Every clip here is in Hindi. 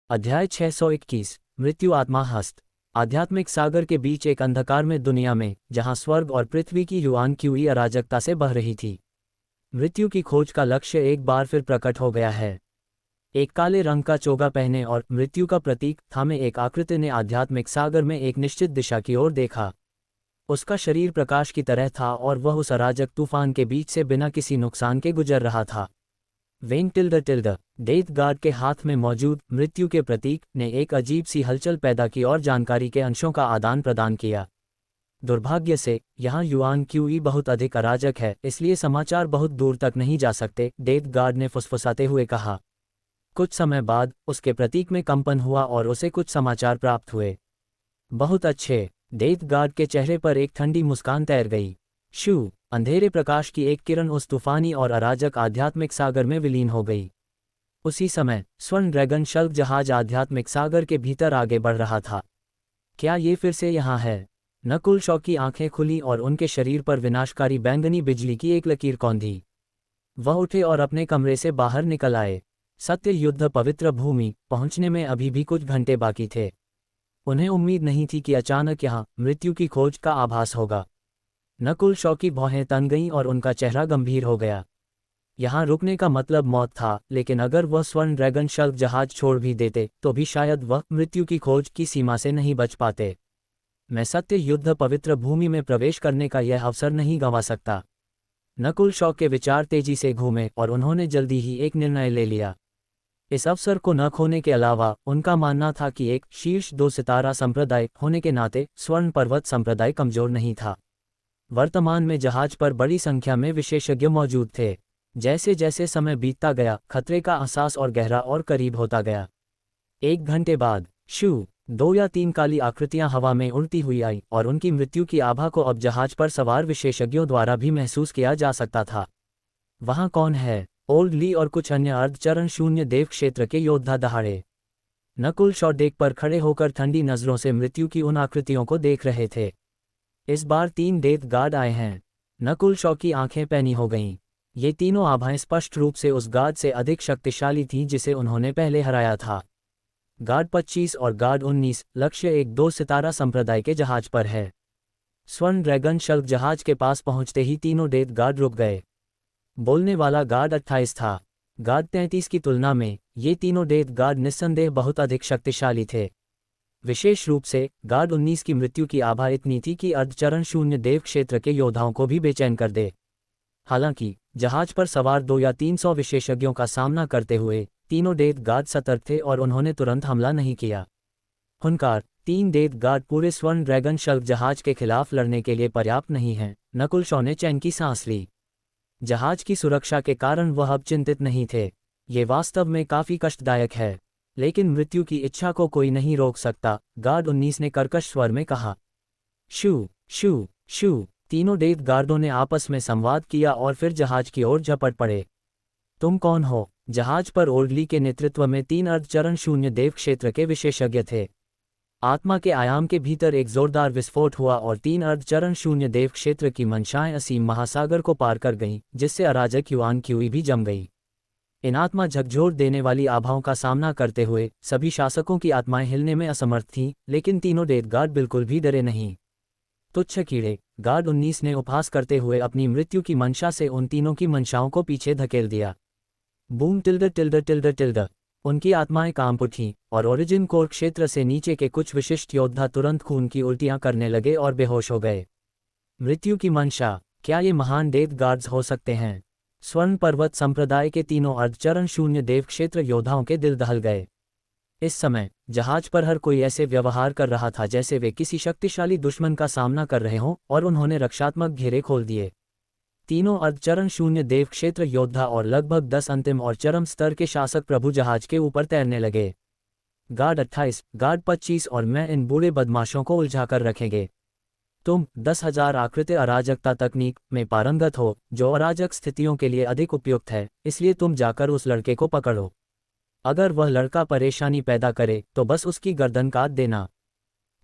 अध्याय 621 मृत्यु आत्मा हस्त। आध्यात्मिक सागर के बीच एक अंधकारमय दुनिया में, जहां स्वर्ग और पृथ्वी की युआन क्यूई अराजकता से बह रही थी, मृत्यु की खोज का लक्ष्य एक बार फिर प्रकट हो गया है। एक काले रंग का चोगा पहने और मृत्यु का प्रतीक थामे एक आकृति ने आध्यात्मिक सागर में एक निश्चित दिशा की ओर देखा। उसका शरीर प्रकाश की तरह था और वह उस अराजक तूफान के बीच से बिना किसी नुकसान के गुजर रहा था। वेन टिल्ड डेथ गार्ड के हाथ में मौजूद मृत्यु के प्रतीक ने एक अजीब सी हलचल पैदा की और जानकारी के अंशों का आदान प्रदान किया। दुर्भाग्य से यहाँ युआन क्यूई बहुत अधिक अराजक है, इसलिए समाचार बहुत दूर तक नहीं जा सकते, डेथ गार्ड ने फुसफुसाते हुए कहा। कुछ समय बाद उसके प्रतीक में कंपन हुआ और उसे कुछ समाचार प्राप्त हुए। बहुत अच्छे। डेथ गार्ड के चेहरे पर एक ठंडी मुस्कान तैर गई। शू, अंधेरे प्रकाश की एक किरण उस तूफानी और अराजक आध्यात्मिक सागर में विलीन हो गई। उसी समय स्वर्ण ड्रैगन शल्क जहाज आध्यात्मिक सागर के भीतर आगे बढ़ रहा था। क्या ये फिर से यहाँ है? नकुल शॉ की आंखें खुली और उनके शरीर पर विनाशकारी बैंगनी बिजली की एक लकीर कौंधी। वह उठे और अपने कमरे से बाहर निकल आए। सत्य युद्ध पवित्र भूमि पहुंचने में अभी भी कुछ घंटे बाकी थे। उन्हें उम्मीद नहीं थी कि अचानक यहाँ मृत्यु की खोज का आभास होगा। नकुल शॉ की भौहें तन गईं और उनका चेहरा गंभीर हो गया। यहाँ रुकने का मतलब मौत था, लेकिन अगर वह स्वर्ण ड्रैगन शल्क जहाज छोड़ भी देते तो भी शायद वह मृत्यु की खोज की सीमा से नहीं बच पाते। मैं सत्य युद्ध पवित्र भूमि में प्रवेश करने का यह अवसर नहीं गंवा सकता। नकुल शॉ के विचार तेजी से घूमे और उन्होंने जल्दी ही एक निर्णय ले लिया। इस अवसर को न खोने के अलावा उनका मानना था कि एक शीर्ष 2 सितारा संप्रदाय होने के नाते स्वर्ण पर्वत संप्रदाय कमजोर नहीं था। वर्तमान में जहाज पर बड़ी संख्या में विशेषज्ञ मौजूद थे। जैसे जैसे समय बीतता गया, खतरे का एहसास और गहरा और करीब होता गया। 1 घंटे बाद शू, 2 या 3 काली आकृतियां हवा में उड़ती हुई आई और उनकी मृत्यु की आभा को अब जहाज पर सवार विशेषज्ञों द्वारा भी महसूस किया जा सकता था। वहां कौन है? ओल्ड ली और कुछ अन्य अर्धचरण शून्य देव क्षेत्र के योद्धा दहाड़े। नकुल शॉ डेक पर खड़े होकर ठंडी नजरों से मृत्यु की उन आकृतियों को देख रहे थे। इस बार 3 डेथ गार्ड आए हैं। नकुल शॉ की आंखें पैनी हो गईं। ये तीनों आभाएं स्पष्ट रूप से उस गार्ड से अधिक शक्तिशाली थीं जिसे उन्होंने पहले हराया था। गार्ड 25 और गार्ड 19 लक्ष्य एक 2 सितारा संप्रदाय के जहाज पर है। स्वर्ण ड्रैगन शल्क जहाज के पास पहुंचते ही तीनों डेथ गार्ड रुक गए। बोलने वाला गार्ड 28 था। गार्ड 33 की तुलना में ये तीनों डेथ गार्ड निस्संदेह बहुत अधिक शक्तिशाली थे। विशेष रूप से गार्ड 19 की मृत्यु की आभा इतनी थी कि अर्धचरण शून्य देव क्षेत्र के योद्धाओं को भी बेचैन कर दे। हालांकि जहाज पर सवार 2 या 300 विशेषज्ञों का सामना करते हुए तीनों डेथ गार्ड सतर्क थे और उन्होंने तुरंत हमला नहीं किया। हुनकार 3 डेथ गार्ड पूरे स्वर्ण ड्रैगन शल्क जहाज के खिलाफ लड़ने के लिए पर्याप्त नहीं हैं। नकुल शॉ ने चैन की सांस ली। जहाज की सुरक्षा के कारण वह अब चिंतित नहीं थे। ये वास्तव में काफी कष्टदायक है, लेकिन मृत्यु की इच्छा को कोई नहीं रोक सकता, गार्ड 19 ने कर्कश स्वर में कहा। शू शू शू, तीनों डेथ गार्डों ने आपस में संवाद किया और फिर जहाज की ओर झपट पड़े। तुम कौन हो? जहाज पर ओल्डली के नेतृत्व में 3 अर्धचरण शून्य देव क्षेत्र के विशेषज्ञ थे। आत्मा के आयाम के भीतर एक जोरदार विस्फोट हुआ और 3 अर्धचरण शून्य देव क्षेत्र की मंशाएं असीम महासागर को पार कर गईं, जिससे अराजक युआन क्यूई भी जम गई। इन आत्मा झकझोर देने वाली आभाओं का सामना करते हुए सभी शासकों की आत्माएं हिलने में असमर्थ थीं, लेकिन तीनों डेथ गार्ड बिल्कुल भी डरे नहीं। तुच्छ कीड़े, गार्ड 19 ने उपहास करते हुए अपनी मृत्यु की मंशा से उन तीनों की मंशाओं को पीछे धकेल दिया। Boom tilde. उनकी आत्माएं कांप उठीं और ओरिजिन कोर क्षेत्र से नीचे के कुछ विशिष्ट योद्धा तुरंत खून की उल्टियां करने लगे और बेहोश हो गए। मृत्यु की मंशा, क्या ये महान डेथ गार्ड्स हो सकते हैं? स्वर्ण पर्वत संप्रदाय के तीनों अर्धचरण शून्य देव क्षेत्र योद्धाओं के दिल दहल गए। इस समय जहाज पर हर कोई ऐसे व्यवहार कर रहा था जैसे वे किसी शक्तिशाली दुश्मन का सामना कर रहे हों, और उन्होंने रक्षात्मक घेरे खोल दिए। तीनों अर्धचरण शून्य देव क्षेत्र योद्धा और लगभग 10 अंतिम और चरम स्तर के शासक प्रभु जहाज के ऊपर तैरने लगे। गार्ड 28, गार्ड 25 और मैं इन बूढ़े बदमाशों को उलझा कर रखेंगे। तुम 10,000 आकृति अराजकता तकनीक में पारंगत हो, जो अराजक स्थितियों के लिए अधिक उपयुक्त है, इसलिए तुम जाकर उस लड़के को पकड़ो। अगर वह लड़का परेशानी पैदा करे तो बस उसकी गर्दन काट देना।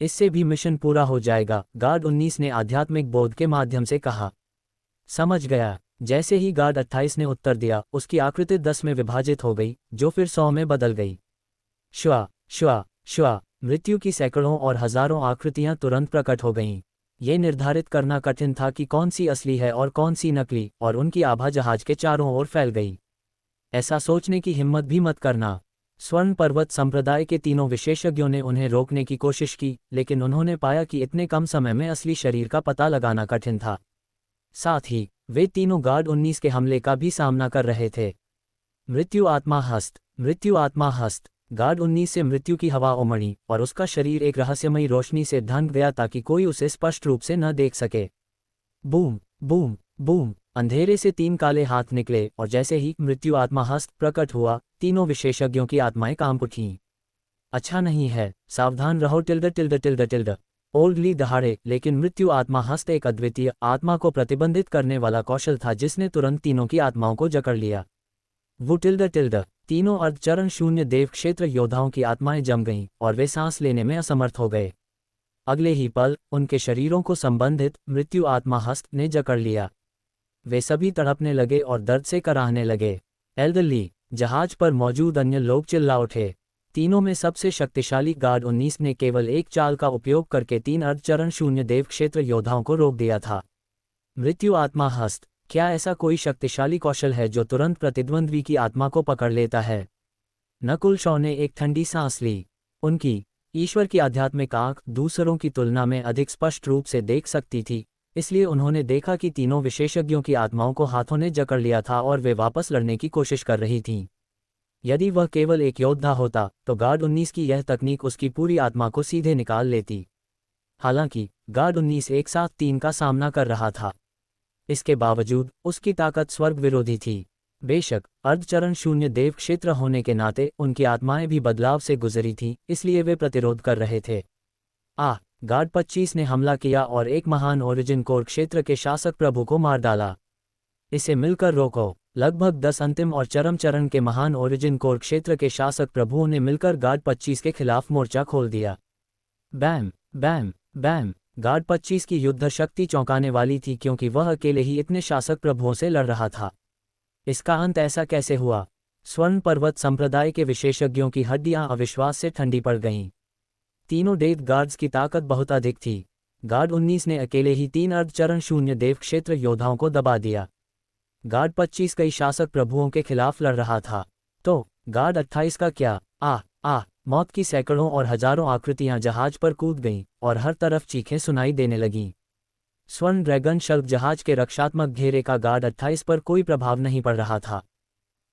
इससे भी मिशन पूरा हो जाएगा, गार्ड 19 ने आध्यात्मिक बोध के माध्यम से कहा। समझ गया। जैसे ही गार्ड 28 ने उत्तर दिया, उसकी आकृति 10 में विभाजित हो गई, जो फिर 100 में बदल गई। श्वा श्वा श्वा। मृत्यु की सैकड़ों और हजारों आकृतियां तुरंत प्रकट हो गईं। ये निर्धारित करना कठिन था कि कौन सी असली है और कौन सी नकली, और उनकी आभा जहाज के चारों ओर फैल गई। ऐसा सोचने की हिम्मत भी मत करना। स्वर्ण पर्वत संप्रदाय के तीनों विशेषज्ञों ने उन्हें रोकने की कोशिश की, लेकिन उन्होंने पाया कि इतने कम समय में असली शरीर का पता लगाना कठिन था। साथ ही वे तीनों गार्ड 19 के हमले का भी सामना कर रहे थे। मृत्यु आत्मा हस्त। मृत्यु आत्मा हस्त। गार्ड 19 से मृत्यु की हवा उमड़ी और उसका शरीर एक रहस्यमयी रोशनी से ढंक गया ताकि कोई उसे स्पष्ट रूप से न देख सके। Boom boom boom. अंधेरे से 3 काले हाथ निकले और जैसे ही मृत्यु आत्मा हस्त प्रकट हुआ, तीनों विशेषज्ञों की आत्माएं कांप उठीं। अच्छा नहीं है, सावधान रहो टिल्ड टिल्ड टिल्ड टिल्ड। ओल्डली दहाड़े। लेकिन मृत्यु आत्मा हस्त एक अद्वितीय, आत्मा को प्रतिबंधित करने वाला कौशल था जिसने तुरंत तीनों की आत्माओं को जकड़ लिया। वो टिल्ड टिल्ड। तीनों अर्धचरण शून्य देव क्षेत्र योद्धाओं की आत्माएं जम गईं और वे सांस लेने में असमर्थ हो गए। अगले ही पल उनके शरीरों को संबंधित मृत्यु आत्मा हस्त ने जकड़ लिया। वे सभी तड़पने लगे और दर्द से कराहने लगे। एल्डरली। जहाज पर मौजूद अन्य लोग चिल्ला उठे। तीनों में सबसे शक्तिशाली गार्ड 19 ने केवल एक चाल का उपयोग करके 3 अर्धचरण शून्य देव क्षेत्र योद्धाओं को रोक दिया था। मृत्यु आत्मा हस्त। क्या ऐसा कोई शक्तिशाली कौशल है जो तुरंत प्रतिद्वंद्वी की आत्मा को पकड़ लेता है? नकुल शॉ ने एक ठंडी सांस ली। उनकी ईश्वर की आध्यात्मिक आंख दूसरों की तुलना में अधिक स्पष्ट रूप से देख सकती थी, इसलिए उन्होंने देखा कि तीनों विशेषज्ञों की आत्माओं को हाथों ने जकड़ लिया था और वे वापस लड़ने की कोशिश कर रही थीं। यदि वह केवल एक योद्धा होता तो गार्ड 19 की यह तकनीक उसकी पूरी आत्मा को सीधे निकाल लेती। हालांकि गार्ड 19 एक साथ 3 का सामना कर रहा था। इसके बावजूद उसकी ताकत स्वर्ग विरोधी थी। बेशक अर्धचरण शून्य देव क्षेत्र होने के नाते उनकी आत्माएं भी बदलाव से गुजरी थीं, इसलिए वे प्रतिरोध कर रहे थे। गार्ड 25 ने हमला किया और एक महान ओरिजिन कोर क्षेत्र के शासक प्रभु को मार डाला। इसे मिलकर रोको। लगभग 10 अंतिम और चरम चरण के महान ओरिजिन कोर क्षेत्र के शासक प्रभुओं ने मिलकर गार्ड 25 के खिलाफ मोर्चा खोल दिया। बैम बैम बैम। गार्ड 25 की युद्ध शक्ति चौंकाने वाली थी क्योंकि वह अकेले ही इतने शासक प्रभुओं से लड़ रहा था। इसका अंत ऐसा कैसे हुआ? स्वर्ण पर्वत संप्रदाय के विशेषज्ञों की हड्डियां अविश्वास से ठंडी पड़ गईं। तीनों डेथ गार्ड्स की ताकत बहुत अधिक थी। गार्ड 19 ने अकेले ही 3 अर्धचरण शून्य देव क्षेत्र योद्धाओं को दबा दिया। गार्ड 25 कई शासक प्रभुओं के खिलाफ लड़ रहा था। तो गार्ड 28 का क्या? मौत की सैकड़ों और हजारों आकृतियां जहाज पर कूद गईं और हर तरफ चीखें सुनाई देने लगीं। स्वर्ण ड्रैगन शल्क जहाज के रक्षात्मक घेरे का गार्ड 28 पर कोई प्रभाव नहीं पड़ रहा था।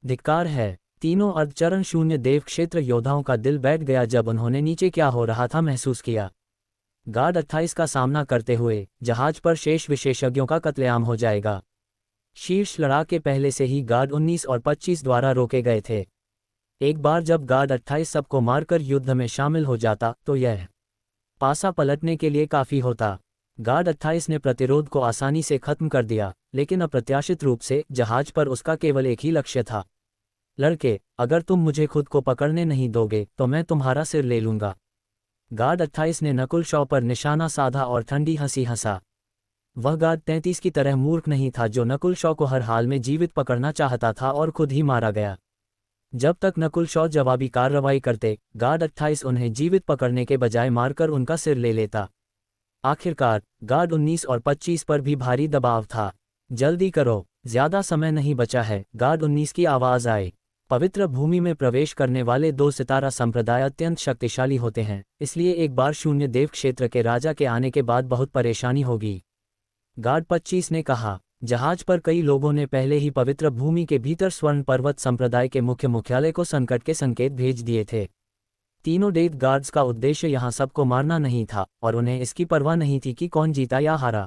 धिक्कार है। तीनों अर्धचरण शून्य देव क्षेत्र योद्धाओं का दिल बैठ गया जब उन्होंने नीचे क्या हो रहा था महसूस किया। गार्ड 28 का सामना करते हुए जहाज पर शेष विशेषज्ञों का कत्लेआम हो जाएगा। शीर्ष लड़ाके पहले से ही गार्ड 19 और 25 द्वारा रोके गए थे। एक बार जब गार्ड 28 सबको मारकर युद्ध में शामिल हो जाता तो यह पासा पलटने के लिए काफ़ी होता। गार्ड 28 ने प्रतिरोध को आसानी से खत्म कर दिया, लेकिन अप्रत्याशित रूप से जहाज पर उसका केवल एक ही लक्ष्य था। लड़के, अगर तुम मुझे खुद को पकड़ने नहीं दोगे तो मैं तुम्हारा सिर ले लूंगा। गार्ड 28 ने नकुल शॉ पर निशाना साधा और ठंडी हंसी हंसा। वह गार्ड 33 की तरह मूर्ख नहीं था जो नकुल शॉ को हर हाल में जीवित पकड़ना चाहता था और खुद ही मारा गया। जब तक नकुल शॉ जवाबी कार्रवाई करते, गार्ड 28 उन्हें जीवित पकड़ने के बजाय मारकर उनका सिर ले लेता। आखिरकार गार्ड 19 और 25 पर भी भारी दबाव था। जल्दी करो, ज्यादा समय नहीं बचा है। गार्ड 19 की आवाज आई। पवित्र भूमि में प्रवेश करने वाले 2 सितारा संप्रदाय अत्यंत शक्तिशाली होते हैं, इसलिए एक बार शून्य देव क्षेत्र के राजा के आने के बाद बहुत परेशानी होगी। गार्ड 25 ने कहा। जहाज पर कई लोगों ने पहले ही पवित्र भूमि के भीतर स्वर्ण पर्वत संप्रदाय के मुख्य मुख्यालय को संकट के संकेत भेज दिए थे। तीनों डेथ गार्ड्स का उद्देश्य यहाँ सबको मारना नहीं था और उन्हें इसकी परवाह नहीं थी कि कौन जीता या हारा।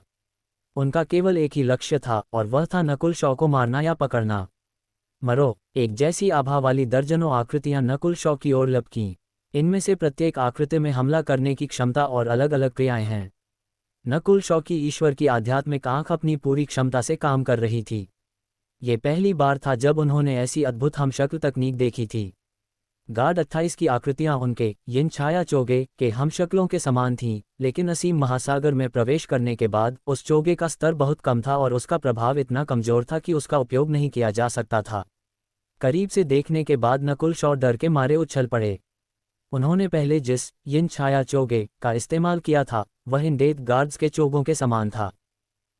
उनका केवल एक ही लक्ष्य था और वह था नकुल शॉ को मारना या पकड़ना। मरो। एक जैसी आभा वाली दर्जनों आकृतियां नकुल शॉ की ओर लपकीं। इनमें से प्रत्येक आकृति में हमला करने की क्षमता और अलग अलग क्रियाएं हैं। नकुल शॉ की ईश्वर की आध्यात्मिक आंख अपनी पूरी क्षमता से काम कर रही थी। ये पहली बार था जब उन्होंने ऐसी अद्भुत हमशक्ल तकनीक देखी थी। गार्ड 28 की आकृतियां उनके यिन छाया चोगे के हमशक्लों के समान थीं, लेकिन असीम महासागर में प्रवेश करने के बाद उस चोगे का स्तर बहुत कम था और उसका प्रभाव इतना कमजोर था कि उसका उपयोग नहीं किया जा सकता था। करीब से देखने के बाद नकुल शॉ डर के मारे उछल पड़े। उन्होंने पहले जिस यिन छाया चोगे का इस्तेमाल किया था वह इन डेथ गार्ड्स के चोगों के समान था।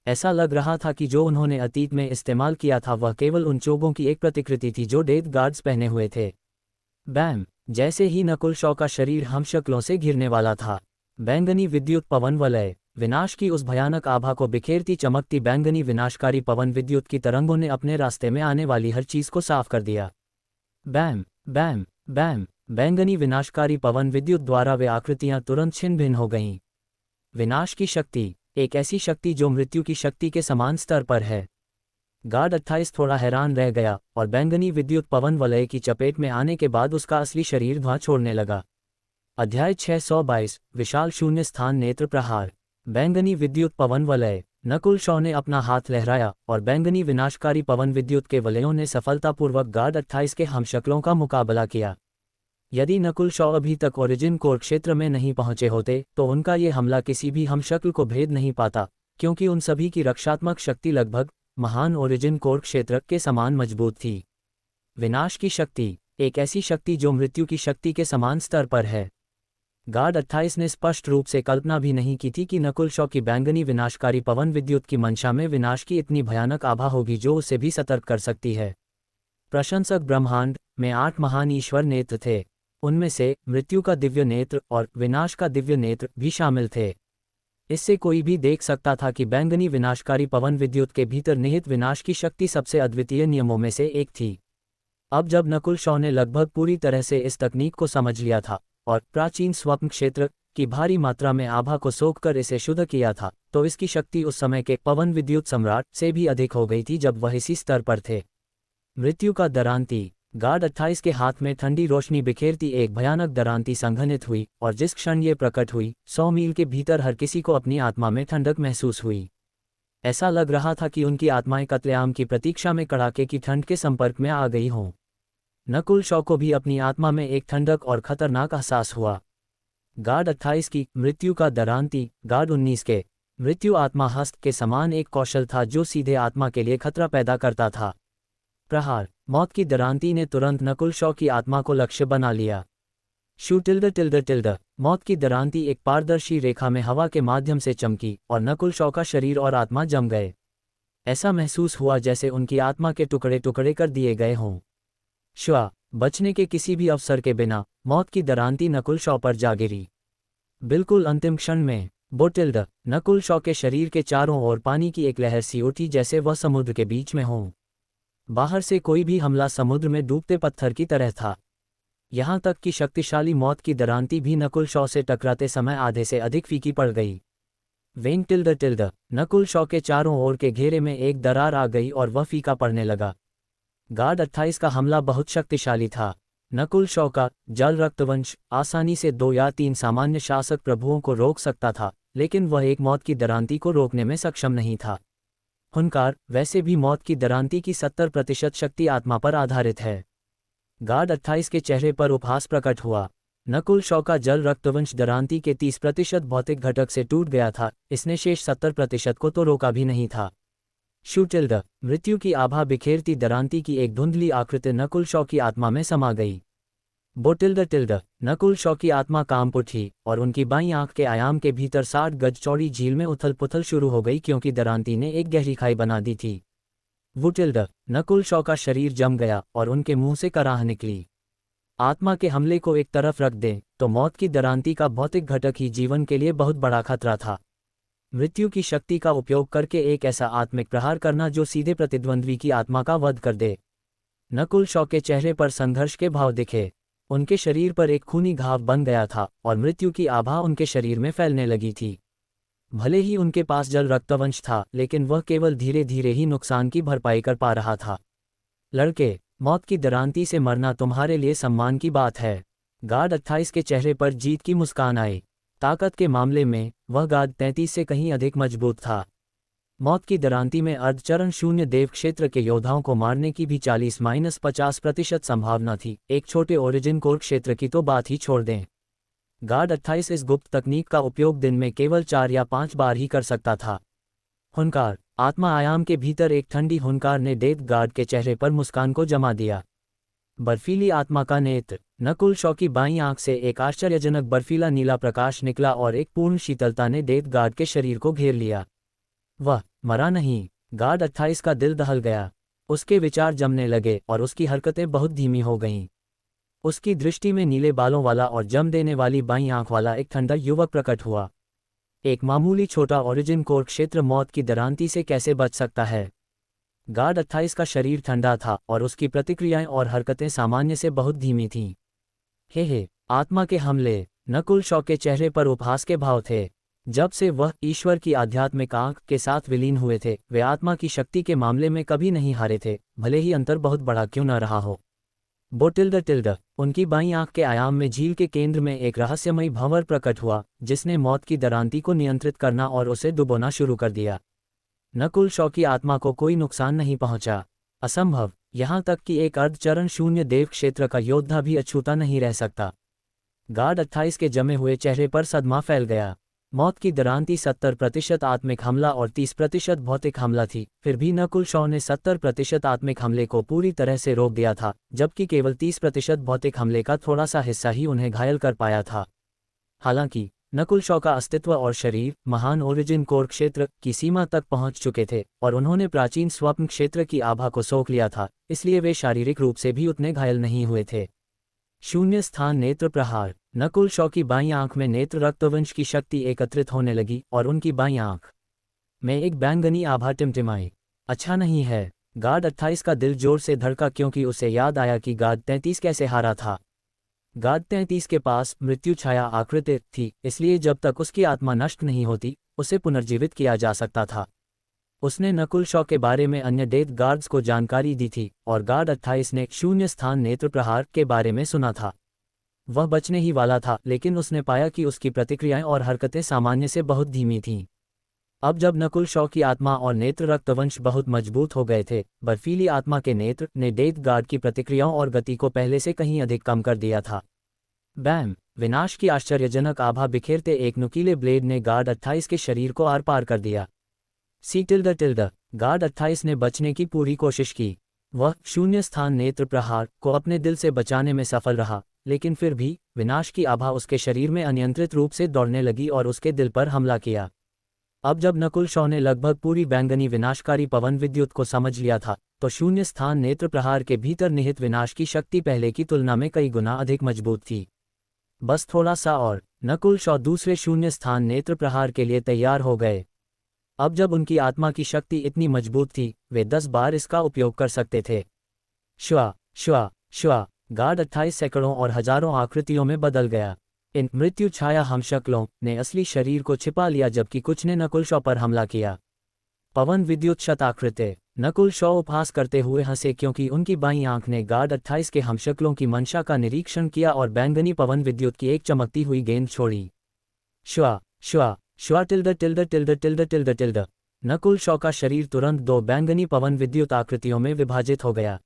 ऐसा लग रहा था कि जो उन्होंने अतीत में इस्तेमाल किया था वह केवल उन चोगों की एक प्रतिकृति थी जो डेथ गार्ड्स पहने हुए थे। बैम! जैसे ही नकुल शॉ का शरीर हमशक्लों से घिरने वाला था, बैंगनी विद्युत पवन वलय, विनाश की उस भयानक आभा को बिखेरती चमकती बैंगनी विनाशकारी पवन विद्युत की तरंगों ने अपने रास्ते में आने वाली हर चीज को साफ कर दिया। बैम बैम बैम! बैंगनी विनाशकारी पवन विद्युत द्वारा वे आकृतियां तुरंत छिन्न भिन्न हो गईं। विनाश की शक्ति, एक ऐसी शक्ति जो मृत्यु की शक्ति के समान स्तर पर है। गार्ड 28 थोड़ा हैरान रह गया और बैंगनी विद्युत पवन वलय की चपेट में आने के बाद उसका असली शरीर धुआं छोड़ने लगा। अध्याय 622 विशाल शून्य स्थान नेत्र प्रहार। बैंगनी विद्युत पवन वलय। नकुल शॉ ने अपना हाथ लहराया और बैंगनी विनाशकारी पवन विद्युत के वलयों ने सफलतापूर्वक गार्ड 28 के हमशक्लों का मुकाबला किया। यदि नकुल शॉ अभी तक ओरिजिन कोर क्षेत्र में नहीं पहुंचे होते तो उनका ये हमला किसी भी हमशक्ल को भेद नहीं पाता, क्योंकि उन सभी की रक्षात्मक शक्ति लगभग महान ओरिजिन कोर क्षेत्र के समान मजबूत थी। विनाश की शक्ति, एक ऐसी शक्ति जो मृत्यु की शक्ति के समान स्तर पर है। गार्ड 28 ने स्पष्ट रूप से कल्पना भी नहीं की थी कि नकुल शॉ की बैंगनी विनाशकारी पवन विद्युत की मंशा में विनाश की इतनी भयानक आभा होगी जो उसे भी सतर्क कर सकती है। प्रशंसक ब्रह्मांड में 8 महान ईश्वर नेत्र थे। उनमें से मृत्यु का दिव्य नेत्र और विनाश का दिव्य नेत्र भी शामिल थे। इससे कोई भी देख सकता था कि बैंगनी विनाशकारी पवन विद्युत के भीतर निहित विनाश की शक्ति सबसे अद्वितीय नियमों में से एक थी। अब जब नकुल शॉ ने लगभग पूरी तरह से इस तकनीक को समझ लिया था और प्राचीन स्वप्न क्षेत्र की भारी मात्रा में आभा को सोखकर इसे शुद्ध किया था, तो इसकी शक्ति उस समय के पवन विद्युत सम्राट से भी अधिक हो गई थी जब वह इसी स्तर पर थे। मृत्यु का दरांती। गार्ड 28 के हाथ में ठंडी रोशनी बिखेरती एक भयानक दरांती संघनित हुई और जिस क्षण ये प्रकट हुई 100 मील के भीतर हर किसी को अपनी आत्मा में ठंडक महसूस हुई। ऐसा लग रहा था कि उनकी आत्माएं कत्लेआम की प्रतीक्षा में कड़ाके की ठंड के संपर्क में आ गई हों। नकुल शॉ को भी अपनी आत्मा में एक ठंडक और खतरनाक एहसास हुआ। गार्ड 28 की मृत्यु का दरांती। गार्ड 19 के मृत्यु आत्मा हस्त के समान एक कौशल था जो सीधे आत्मा के लिए खतरा पैदा करता था। प्रहार। मौत की दरांती ने तुरंत नकुल शॉ की आत्मा को लक्ष्य बना लिया। शू टिल्ड टिल्ड टिल्ड। मौत की दरांती एक पारदर्शी रेखा में हवा के माध्यम से चमकी और नकुल शॉ का शरीर और आत्मा जम गए। ऐसा महसूस हुआ जैसे उनकी आत्मा के टुकड़े टुकड़े कर दिए गए हों। श्वा। बचने के किसी भी अवसर के बिना मौत की दरांती नकुल शॉ पर जा गिरी। बिल्कुल अंतिम क्षण में बोटिल्ड। नकुल शॉ के शरीर के चारों ओर पानी की एक लहर सी उठी जैसे वह समुद्र के बीच में हो। बाहर से कोई भी हमला समुद्र में डूबते पत्थर की तरह था। यहाँ तक कि शक्तिशाली मौत की दरांती भी नकुल शॉ से टकराते समय आधे से अधिक फीकी पड़ गई। वेंग टिल्ड टिल्ड। नकुल शॉ के चारों ओर के घेरे में एक दरार आ गई और वह फीका पड़ने लगा। गार्ड 28 का हमला बहुत शक्तिशाली था। नकुल शॉ का जल रक्तवंश आसानी से 2 या 3 सामान्य शासक प्रभुओं को रोक सकता था, लेकिन वह एक मौत की दरांती को रोकने में सक्षम नहीं था। हुनकार। वैसे भी मौत की दरांती की 70% शक्ति आत्मा पर आधारित है। गार्ड 28 के चेहरे पर उपहास प्रकट हुआ। नकुल शॉ का जल रक्तवंश दरांती के 30% भौतिक घटक से टूट गया था, इसने शेष 70% को तो रोका भी नहीं था। शूटिल्ड। मृत्यु की आभा बिखेरती दरांती की एक धुंधली आकृति नकुल शॉ की आत्मा में समा गई। बोटिल्ड टिल्ड। नकुल शॉ की आत्मा कांप उठी और उनकी बाईं आंख के आयाम के भीतर 60 गज चौड़ी झील में उथल पुथल शुरू हो गई क्योंकि दरांती ने एक गहरी खाई बना दी थी। वुटिल्ड। नकुल शॉ का शरीर जम गया और उनके मुंह से कराह निकली। आत्मा के हमले को एक तरफ रख दें तो मौत की दरांती का भौतिक घटक ही जीवन के लिए बहुत बड़ा खतरा था। मृत्यु की शक्ति का उपयोग करके एक ऐसा आत्मिक प्रहार करना जो सीधे प्रतिद्वंद्वी की आत्मा का वध कर दे। नकुल शॉ के चेहरे पर संघर्ष के भाव दिखे। उनके शरीर पर एक खूनी घाव बन गया था और मृत्यु की आभा उनके शरीर में फैलने लगी थी। भले ही उनके पास जल रक्तवंश था, लेकिन वह केवल धीरे धीरे ही नुकसान की भरपाई कर पा रहा था। लड़के, मौत की दरांती से मरना तुम्हारे लिए सम्मान की बात है। गार्ड 28 के चेहरे पर जीत की मुस्कान आई। ताकत के मामले में वह गार्ड 33 से कहीं अधिक मजबूत था। मौत की दरांती में अर्धचरण शून्य देव क्षेत्र के योद्धाओं को मारने की भी 40-50% संभावना थी। एक छोटे ओरिजिन कोर क्षेत्र की तो बात ही छोड़ दें। गार्ड 28 इस गुप्त तकनीक का उपयोग दिन में केवल 4 या 5 बार ही कर सकता था। हुनकार। आत्मा आयाम के भीतर एक ठंडी हुनकार ने डेथ गार्ड के चेहरे पर मुस्कान को जमा दिया। बर्फीली आत्मा का नेत्र। नकुल शॉ की बाईं आंख से एक आश्चर्यजनक बर्फीला नीला प्रकाश निकला और एक पूर्ण शीतलता ने डेथ गार्ड के शरीर को घेर लिया। वह मरा नहीं। गार्ड 28 का दिल दहल गया। उसके विचार जमने लगे और उसकी हरकतें बहुत धीमी हो गईं। उसकी दृष्टि में नीले बालों वाला और जम देने वाली बाईं आंख वाला एक ठंडा युवक प्रकट हुआ। एक मामूली छोटा ओरिजिन कोर क्षेत्र मौत की दरांती से कैसे बच सकता है? गार्ड 28 का शरीर ठंडा था और उसकी प्रतिक्रियाएं और हरकतें सामान्य से बहुत धीमी थीं। हे आत्मा के हमले। नकुल शॉ के चेहरे पर उपहास के भाव थे। जब से वह ईश्वर की आध्यात्मिक आंख के साथ विलीन हुए थे, वे आत्मा की शक्ति के मामले में कभी नहीं हारे थे, भले ही अंतर बहुत बड़ा क्यों न रहा हो। बोटिल्ड उनकी बाईं आंख के आयाम में झील के केंद्र में एक रहस्यमयी भंवर प्रकट हुआ, जिसने मौत की दरांती को नियंत्रित करना और उसे डुबोना शुरू कर दिया। नकुल शॉ की आत्मा को कोई नुकसान नहीं पहुंचा। असंभव। यहाँ तक कि एक अर्धचरण शून्य देव क्षेत्र का योद्धा भी अछूता नहीं रह सकता। गार्ड 28 के जमे हुए चेहरे पर सदमा फैल गया। मौत की दरांती 70% आत्मिक हमला और 30% भौतिक हमला थी, फिर भी नकुल शॉ ने 70% आत्मिक हमले को पूरी तरह से रोक दिया था, जबकि केवल 30% भौतिक हमले का थोड़ा सा हिस्सा ही उन्हें घायल कर पाया था। हालांकि नकुल शॉ का अस्तित्व और शरीर महान ओरिजिन कोर क्षेत्र की सीमा तक पहुंच चुके थे और उन्होंने प्राचीन स्वप्न क्षेत्र की आभा को सोख लिया था, इसलिए वे शारीरिक रूप से भी उतने घायल नहीं हुए थे। शून्य स्थान नेत्र प्रहार। नकुल शॉ की बाईं आंख में नेत्र रक्तवंश की शक्ति एकत्रित होने लगी और उनकी बाईं आंख में एक बैंगनी आभा टिमटिमाई। अच्छा नहीं है। गार्ड 28 का दिल जोर से धड़का, क्योंकि उसे याद आया कि गार्ड 33 कैसे हारा था। गार्ड 33 के पास मृत्यु छाया आकृति थी, इसलिए जब तक उसकी आत्मा नष्ट नहीं होती, उसे पुनर्जीवित किया जा सकता था। उसने नकुल शॉ के बारे में अन्य डेथ गार्ड्स को जानकारी दी थी और गार्ड 28 ने शून्य स्थान नेत्र प्रहार के बारे में सुना था। वह बचने ही वाला था, लेकिन उसने पाया कि उसकी प्रतिक्रियाएं और हरकतें सामान्य से बहुत धीमी थीं। अब जब नकुल शॉ की आत्मा और नेत्र रक्तवंश बहुत मजबूत हो गए थे, बर्फीली आत्मा के नेत्र ने डेथ गार्ड की प्रतिक्रियाओं और गति को पहले से कहीं अधिक कम कर दिया था। बैम! विनाश की आश्चर्यजनक आभा बिखेरते एक नुकीले ब्लेड ने गार्ड 28 के शरीर को आर पार कर दिया। टिल्ड गार्ड 28 ने बचने की पूरी कोशिश की। वह शून्य स्थान नेत्र प्रहार को अपने दिल से बचाने में सफल रहा, लेकिन फिर भी विनाश की आभा उसके शरीर में अनियंत्रित रूप से दौड़ने लगी और उसके दिल पर हमला किया। अब जब नकुल शॉ ने लगभग पूरी बैंगनी विनाशकारी पवन विद्युत को समझ लिया था, तो शून्य स्थान नेत्र प्रहार के भीतर निहित विनाश की शक्ति पहले की तुलना में कई गुना अधिक मजबूत थी। बस थोड़ा सा और नकुल शॉ दूसरे शून्य स्थान नेत्र प्रहार के लिए तैयार हो गए। अब जब उनकी आत्मा की शक्ति इतनी मजबूत थी, वे 10 बार इसका उपयोग कर सकते थे। श्वा श्वा श्वा। गार्ड 28 सैकड़ों और हजारों आकृतियों में बदल गया। इन मृत्यु छाया हमशक्लों ने असली शरीर को छिपा लिया, जबकि कुछ ने नकुल शॉ पर हमला किया। पवन विद्युत शताकृति। नकुल शॉ उपहास करते हुए हंसे, क्योंकि उनकी बाईं आंख ने गार्ड 28 के हमशक्लों की मंशा का निरीक्षण किया और बैंगनी पवन विद्युत की एक चमकती हुई गेंद छोड़ी। श्वा श्वा श्वा टिल्ड। नकुल शॉ का शरीर तुरंत 2 बैंगनी पवन विद्युत आकृतियों में विभाजित हो गया।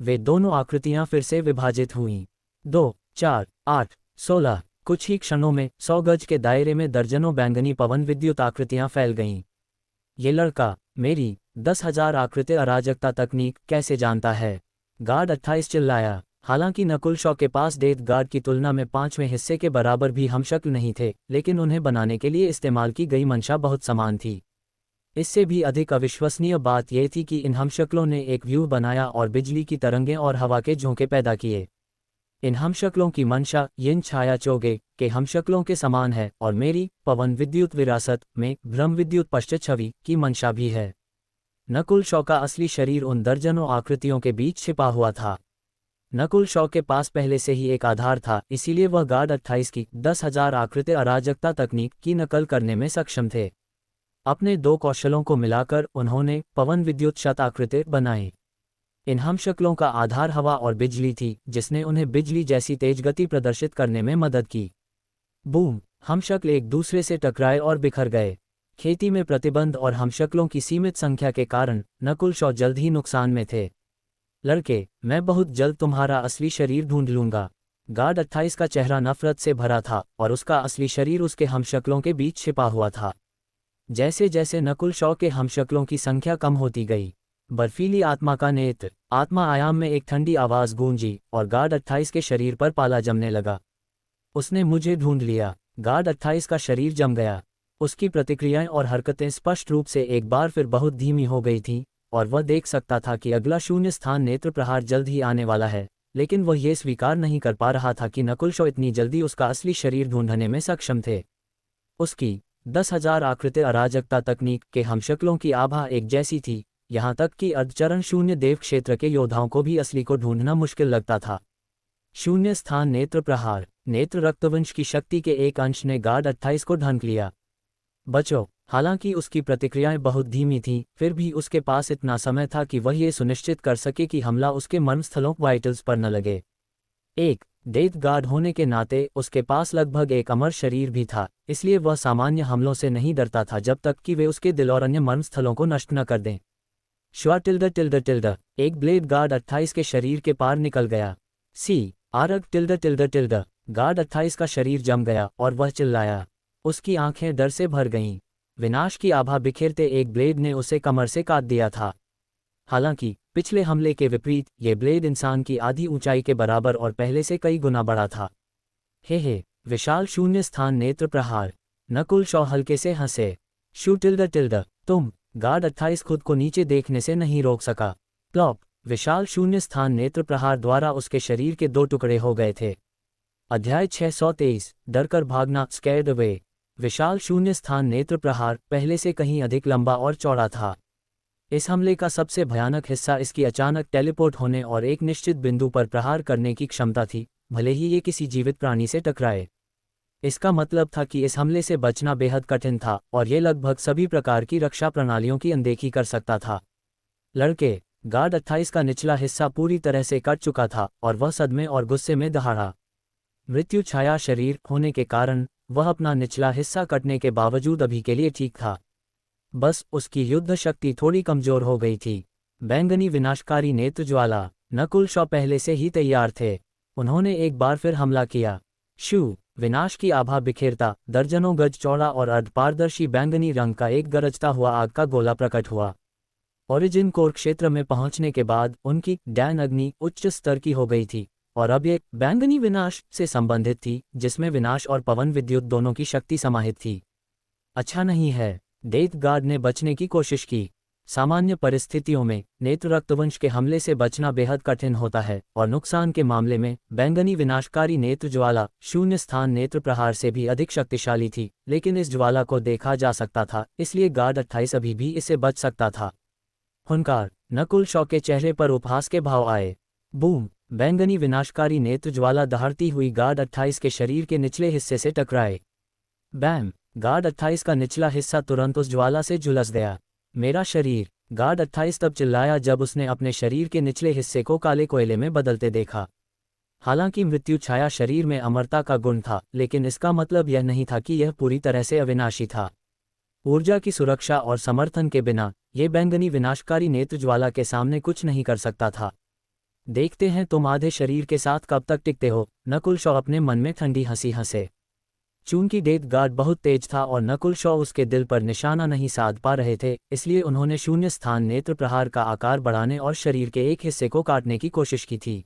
वे दोनों आकृतियां फिर से विभाजित हुईं। 2, 4, 8, 16। कुछ ही क्षणों में 100 गज के दायरे में दर्जनों बैंगनी पवन विद्युत आकृतियां फैल गईं। ये लड़का मेरी 10,000 आकृति अराजकता तकनीक कैसे जानता है? गार्ड 28 चिल्लाया। हालांकि नकुल शॉ के पास डेथ गार्ड की तुलना में 5वें हिस्से के बराबर भी हमशक्ल नहीं थे, लेकिन उन्हें बनाने के लिए इस्तेमाल की गई मंशा बहुत समान थी। इससे भी अधिक अविश्वसनीय बात यह थी कि इन हमशक्लों ने एक व्यूह बनाया और बिजली की तरंगें और हवा के झोंके पैदा किए। इन हमशक्लों की मंशा यिन छाया चोगे के हमशक्लों के समान है और मेरी पवन विद्युत विरासत में भ्रम विद्युत पश्च छवि की मंशा भी है। नकुल शॉ का असली शरीर उन दर्जनों आकृतियों के बीच छिपा हुआ था। नकुल शॉ के पास पहले से ही एक आधार था, इसीलिए वह गार्ड 28 की 10,000 आकृति अराजकता तकनीक की नकल करने में सक्षम थे। अपने 2 कौशलों को मिलाकर उन्होंने पवन विद्युत शताकृति बनाई। इन हमशक्लों का आधार हवा और बिजली थी, जिसने उन्हें बिजली जैसी तेज गति प्रदर्शित करने में मदद की। बूम! हमशक्ल एक दूसरे से टकराए और बिखर गए। खेती में प्रतिबंध और हमशक्लों की सीमित संख्या के कारण नकुल शॉ जल्द ही नुकसान में थे। लड़के, मैं बहुत जल्द तुम्हारा असली शरीर ढूंढ लूंगा। गार्ड 28 का चेहरा नफरत से भरा था और उसका असली शरीर उसके हमशक्लों के बीच छिपा हुआ था। जैसे जैसे नकुल शॉ के हमशक्लों की संख्या कम होती गई, बर्फीली आत्मा का नेत्र। आत्मा आयाम में एक ठंडी आवाज गूंजी और गार्ड 28 के शरीर पर पाला जमने लगा। उसने मुझे ढूंढ लिया। गार्ड 28 का शरीर जम गया। उसकी प्रतिक्रियाएं और हरकतें स्पष्ट रूप से एक बार फिर बहुत धीमी हो गई थीं, और वह देख सकता था कि अगला शून्य स्थान नेत्र प्रहार जल्द ही आने वाला है, लेकिन वह ये स्वीकार नहीं कर पा रहा था कि नकुल शॉ इतनी जल्दी उसका असली शरीर ढूंढने में सक्षम थे। उसकी 10,000 आकृति अराजकता तकनीक के हमशक्लों की आभा एक जैसी थी, यहाँ तक कि अर्धचरण शून्य देव क्षेत्र के योद्धाओं को भी असली को ढूंढना मुश्किल लगता था। शून्य स्थान नेत्र प्रहार। नेत्र रक्तवंश की शक्ति के एक अंश ने गार्ड 28 को ढंक लिया। बचो। हालांकि उसकी प्रतिक्रियाएं बहुत धीमी थीं, फिर भी उसके पास इतना समय था कि वह ये सुनिश्चित कर सके कि हमला उसके मर्मस्थलों वाइटल्स पर न लगे। एक डेथ गार्ड होने के नाते उसके पास लगभग एक अमर शरीर भी था, इसलिए वह सामान्य हमलों से नहीं डरता था जब तक कि वे उसके दिल और अन्य मर्मस्थलों को नष्ट न कर दें। श्वा टिल्ड टिल्ड टिल्ड। एक ब्लेड गार्ड 28 के शरीर के पार निकल गया। सी आरग टिल्ड टिल्ड टिल्ड। गार्ड 28 का शरीर जम गया और वह चिल्लाया। उसकी आंखें डर से भर गईं। विनाश की आभा बिखेरते एक ब्लेड ने उसे कमर से काट दिया था। हालांकि पिछले हमले के विपरीत ये ब्लेड इंसान की आधी ऊंचाई के बराबर और पहले से कई गुना बड़ा था। हे विशाल शून्य स्थान नेत्र प्रहार। नकुल शॉ हल्के से हंसे। शू टिल्ड टिल्ड। तुम। गार्ड 28 खुद को नीचे देखने से नहीं रोक सका। प्लॉप। विशाल शून्य स्थान नेत्र प्रहार द्वारा उसके शरीर के 2 टुकड़े हो गए थे। अध्याय 623। डरकर भागना, स्कैर्ड अवे। विशाल शून्य स्थान नेत्र प्रहार पहले से कहीं अधिक लंबा और चौड़ा था। इस हमले का सबसे भयानक हिस्सा इसकी अचानक टेलीपोर्ट होने और एक निश्चित बिंदु पर प्रहार करने की क्षमता थी, भले ही ये किसी जीवित प्राणी से टकराए। इसका मतलब था कि इस हमले से बचना बेहद कठिन था और ये लगभग सभी प्रकार की रक्षा प्रणालियों की अनदेखी कर सकता था। लड़के। गार्ड 28 का निचला हिस्सा पूरी तरह से कट चुका था और वह सदमे और गुस्से में दहाड़ा। मृत्यु छाया शरीर होने के कारण वह अपना निचला हिस्सा कटने के बावजूद अभी के लिए ठीक था। बस उसकी युद्ध शक्ति थोड़ी कमजोर हो गई थी। बैंगनी विनाशकारी नेत्र ज्वाला। नकुल शॉ पहले से ही तैयार थे। उन्होंने एक बार फिर हमला किया। शू। विनाश की आभा बिखेरता दर्जनों गज चौड़ा और अर्धपारदर्शी बैंगनी रंग का एक गरजता हुआ आग का गोला प्रकट हुआ। ओरिजिन कोर क्षेत्र में पहुंचने के बाद उनकी डैन अग्नि उच्च स्तर की हो गई थी और अब एक बैंगनी विनाश से संबंधित थी, जिसमें विनाश और पवन विद्युत दोनों की शक्ति समाहित थी। अच्छा नहीं है। डेथ गार्ड ने बचने की कोशिश की। सामान्य परिस्थितियों में नेत्र रक्तवंश के हमले से बचना बेहद कठिन होता है और नुकसान के मामले में बैंगनी विनाशकारी नेत्र ज्वाला शून्य स्थान नेत्र प्रहार से भी अधिक शक्तिशाली थी, लेकिन इस ज्वाला को देखा जा सकता था, इसलिए गार्ड 28 अभी भी इससे बच सकता था। हुंकार। नकुल शॉ के चेहरे पर उपहास के भाव आए। बूम। बैंगनी विनाशकारी नेत्र ज्वाला दहाड़ती हुई गार्ड 28 के शरीर के निचले हिस्से से टकराए। बैम। गार्ड 28 का निचला हिस्सा तुरंत उस ज्वाला से झुलस गया। मेरा शरीर। गार्ड 28 तब चिल्लाया जब उसने अपने शरीर के निचले हिस्से को काले कोयले में बदलते देखा। हालांकि मृत्यु छाया शरीर में अमरता का गुण था, लेकिन इसका मतलब यह नहीं था कि यह पूरी तरह से अविनाशी था। ऊर्जा की सुरक्षा और समर्थन के बिना ये बैंगनी विनाशकारी नेत्र ज्वाला के सामने कुछ नहीं कर सकता था। देखते हैं तुम आधे शरीर के साथ कब तक टिकते हो। नकुल शॉ अपने मन में ठंडी हंसी हंसे। चूंकि डेथ गार्ड बहुत तेज था और नकुल शॉ उसके दिल पर निशाना नहीं साध पा रहे थे, इसलिए उन्होंने शून्य स्थान नेत्र प्रहार का आकार बढ़ाने और शरीर के एक हिस्से को काटने की कोशिश की थी।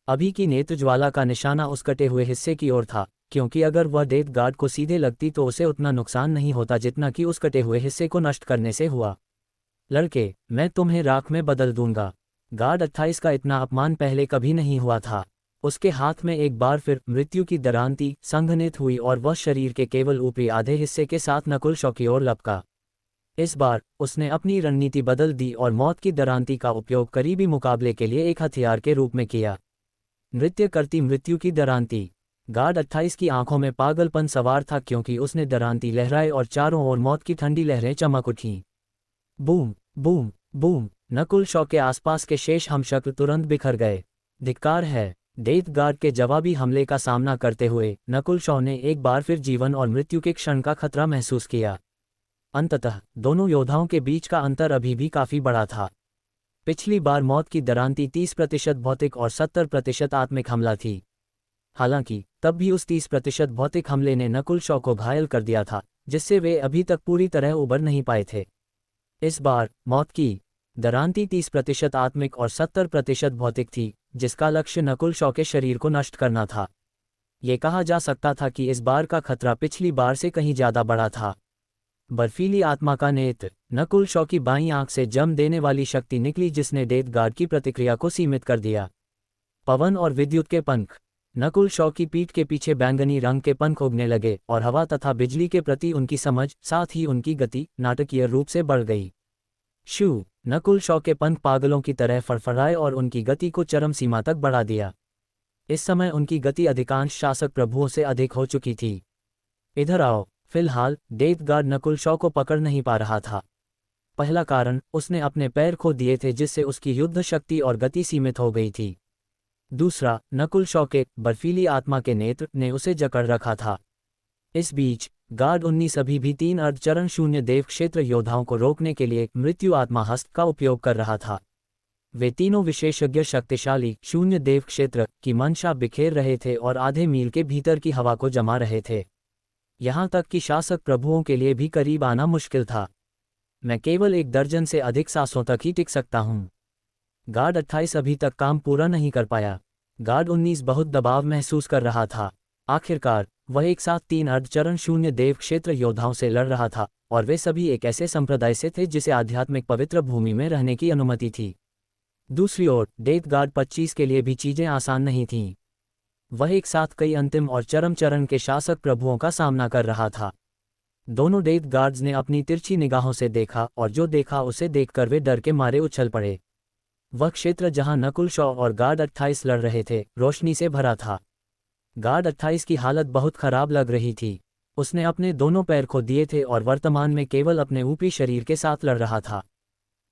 अभी की नेत्र ज्वाला का निशाना उस कटे हुए हिस्से की ओर था, क्योंकि अगर वह डेथ गार्ड को सीधे लगती तो उसे उतना नुकसान नहीं होता जितना कि उस कटे हुए हिस्से को नष्ट करने से हुआ। लड़के, मैं तुम्हें राख में बदल दूंगा। गार्ड 28 का इतना अपमान पहले कभी नहीं हुआ था। उसके हाथ में एक बार फिर मृत्यु की दरांती संघनित हुई और वह शरीर के केवल ऊपरी आधे हिस्से के साथ नकुल शॉ की ओर लपका। इस बार उसने अपनी रणनीति बदल दी और मौत की दरांती का उपयोग करीबी मुकाबले के लिए एक हथियार के रूप में किया। नृत्य करती मृत्यु की दरांती। गार्ड 28 की आंखों में पागलपन सवार था, क्योंकि उसने दरांती लहराए और चारों ओर मौत की ठंडी लहरें चमक उठीं। Boom boom boom. Nakul Shaw के आसपास के शेष हमशक्ल तुरंत बिखर गए। धिक्कार है। डेथ गार्ड के जवाबी हमले का सामना करते हुए नकुल शॉ ने एक बार फिर जीवन और मृत्यु के क्षण का खतरा महसूस किया। अंततः दोनों योद्धाओं के बीच का अंतर अभी भी काफी बड़ा था। पिछली बार मौत की दरांती 30% भौतिक और 70% आत्मिक हमला थी। हालांकि तब भी उस 30% भौतिक हमले ने नकुल शॉ को घायल कर दिया था, जिससे वे अभी तक पूरी तरह उबर नहीं पाए थे। इस बार मौत की दरांती 30% आत्मिक और 70% भौतिक थी, जिसका लक्ष्य नकुल शॉ के शरीर को नष्ट करना था। ये कहा जा सकता था कि इस बार का खतरा पिछली बार से कहीं ज्यादा बड़ा था। बर्फीली आत्मा का नेत्र। नकुल शॉ की बाईं आंख से जम देने वाली शक्ति निकली जिसने डेथ गार्ड की प्रतिक्रिया को सीमित कर दिया। पवन और विद्युत के पंख। नकुल शॉ की पीठ के पीछे बैंगनी रंग के पंख उगने लगे और हवा तथा बिजली के प्रति उनकी समझ, साथ ही उनकी गति, नाटकीय रूप से बढ़ गई। शू। नकुल शॉ के पंख पागलों की तरह फड़फड़ाए और उनकी गति को चरम सीमा तक बढ़ा दिया। इस समय उनकी गति अधिकांश शासक प्रभुओं से अधिक हो चुकी थी। इधर आओ। फिलहाल डेथ गार्ड नकुल शॉ को पकड़ नहीं पा रहा था। पहला कारण, उसने अपने पैर खो दिए थे जिससे उसकी युद्ध शक्ति और गति सीमित हो गई थी। दूसरा, नकुल शॉ के बर्फीली आत्मा के नेत्र ने उसे जकड़ रखा था। इस बीच गार्ड 19 अभी भी 3 अर्धचरण शून्य देव क्षेत्र योद्धाओं को रोकने के लिए मृत्यु आत्मा हस्त का उपयोग कर रहा था। वे तीनों विशेषज्ञ शक्तिशाली शून्य देव क्षेत्र की मंशा बिखेर रहे थे और आधे मील के भीतर की हवा को जमा रहे थे। यहां तक कि शासक प्रभुओं के लिए भी करीब आना मुश्किल था। मैं केवल 1 दर्जन से अधिक सांसों तक ही टिक सकता हूं। गार्ड 28 अभी तक काम पूरा नहीं कर पाया। गार्ड 19 बहुत दबाव महसूस कर रहा था। आखिरकार वह एक साथ 3 अर्धचरण शून्य देव क्षेत्र योद्धाओं से लड़ रहा था और वे सभी एक ऐसे संप्रदाय से थे जिसे आध्यात्मिक पवित्र भूमि में रहने की अनुमति थी। दूसरी ओर डेथ गार्ड 25 के लिए भी चीजें आसान नहीं थीं। वह एक साथ कई अंतिम और चरम चरण के शासक प्रभुओं का सामना कर रहा था। दोनों डेथ गार्ड्स ने अपनी तिरछी निगाहों से देखा और जो देखा उसे देखकर वे डर के मारे उछल पड़े। वह क्षेत्र जहां नकुल शॉ और गार्ड 28 लड़ रहे थे, रोशनी से भरा था। गार्ड 28 की हालत बहुत खराब लग रही थी। उसने अपने दोनों पैर खो दिए थे और वर्तमान में केवल अपने ऊपरी शरीर के साथ लड़ रहा था।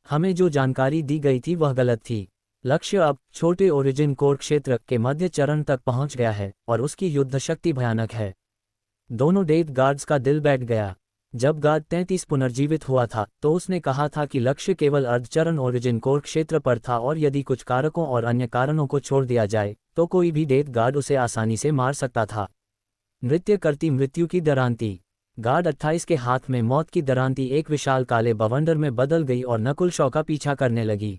हमें जो जानकारी दी गई थी वह गलत थी। लक्ष्य अब छोटे ओरिजिन कोर क्षेत्र के मध्य चरण तक पहुंच गया है और उसकी युद्ध शक्ति भयानक है। दोनों डेथ गार्ड्स का दिल बैठ गया। जब गार्ड 33 पुनर्जीवित हुआ था तो उसने कहा था कि लक्ष्य केवल अर्धचरण ओरिजिन कोर क्षेत्र पर था और यदि कुछ कारकों और अन्य कारणों को छोड़ दिया जाए तो कोई भी डेथ गार्ड उसे आसानी से मार सकता था। नृत्य करती मृत्यु की दरांती। गार्ड 28 के हाथ में मौत की दरांती एक विशाल काले बवंडर में बदल गई और नकुल शॉ का पीछा करने लगी।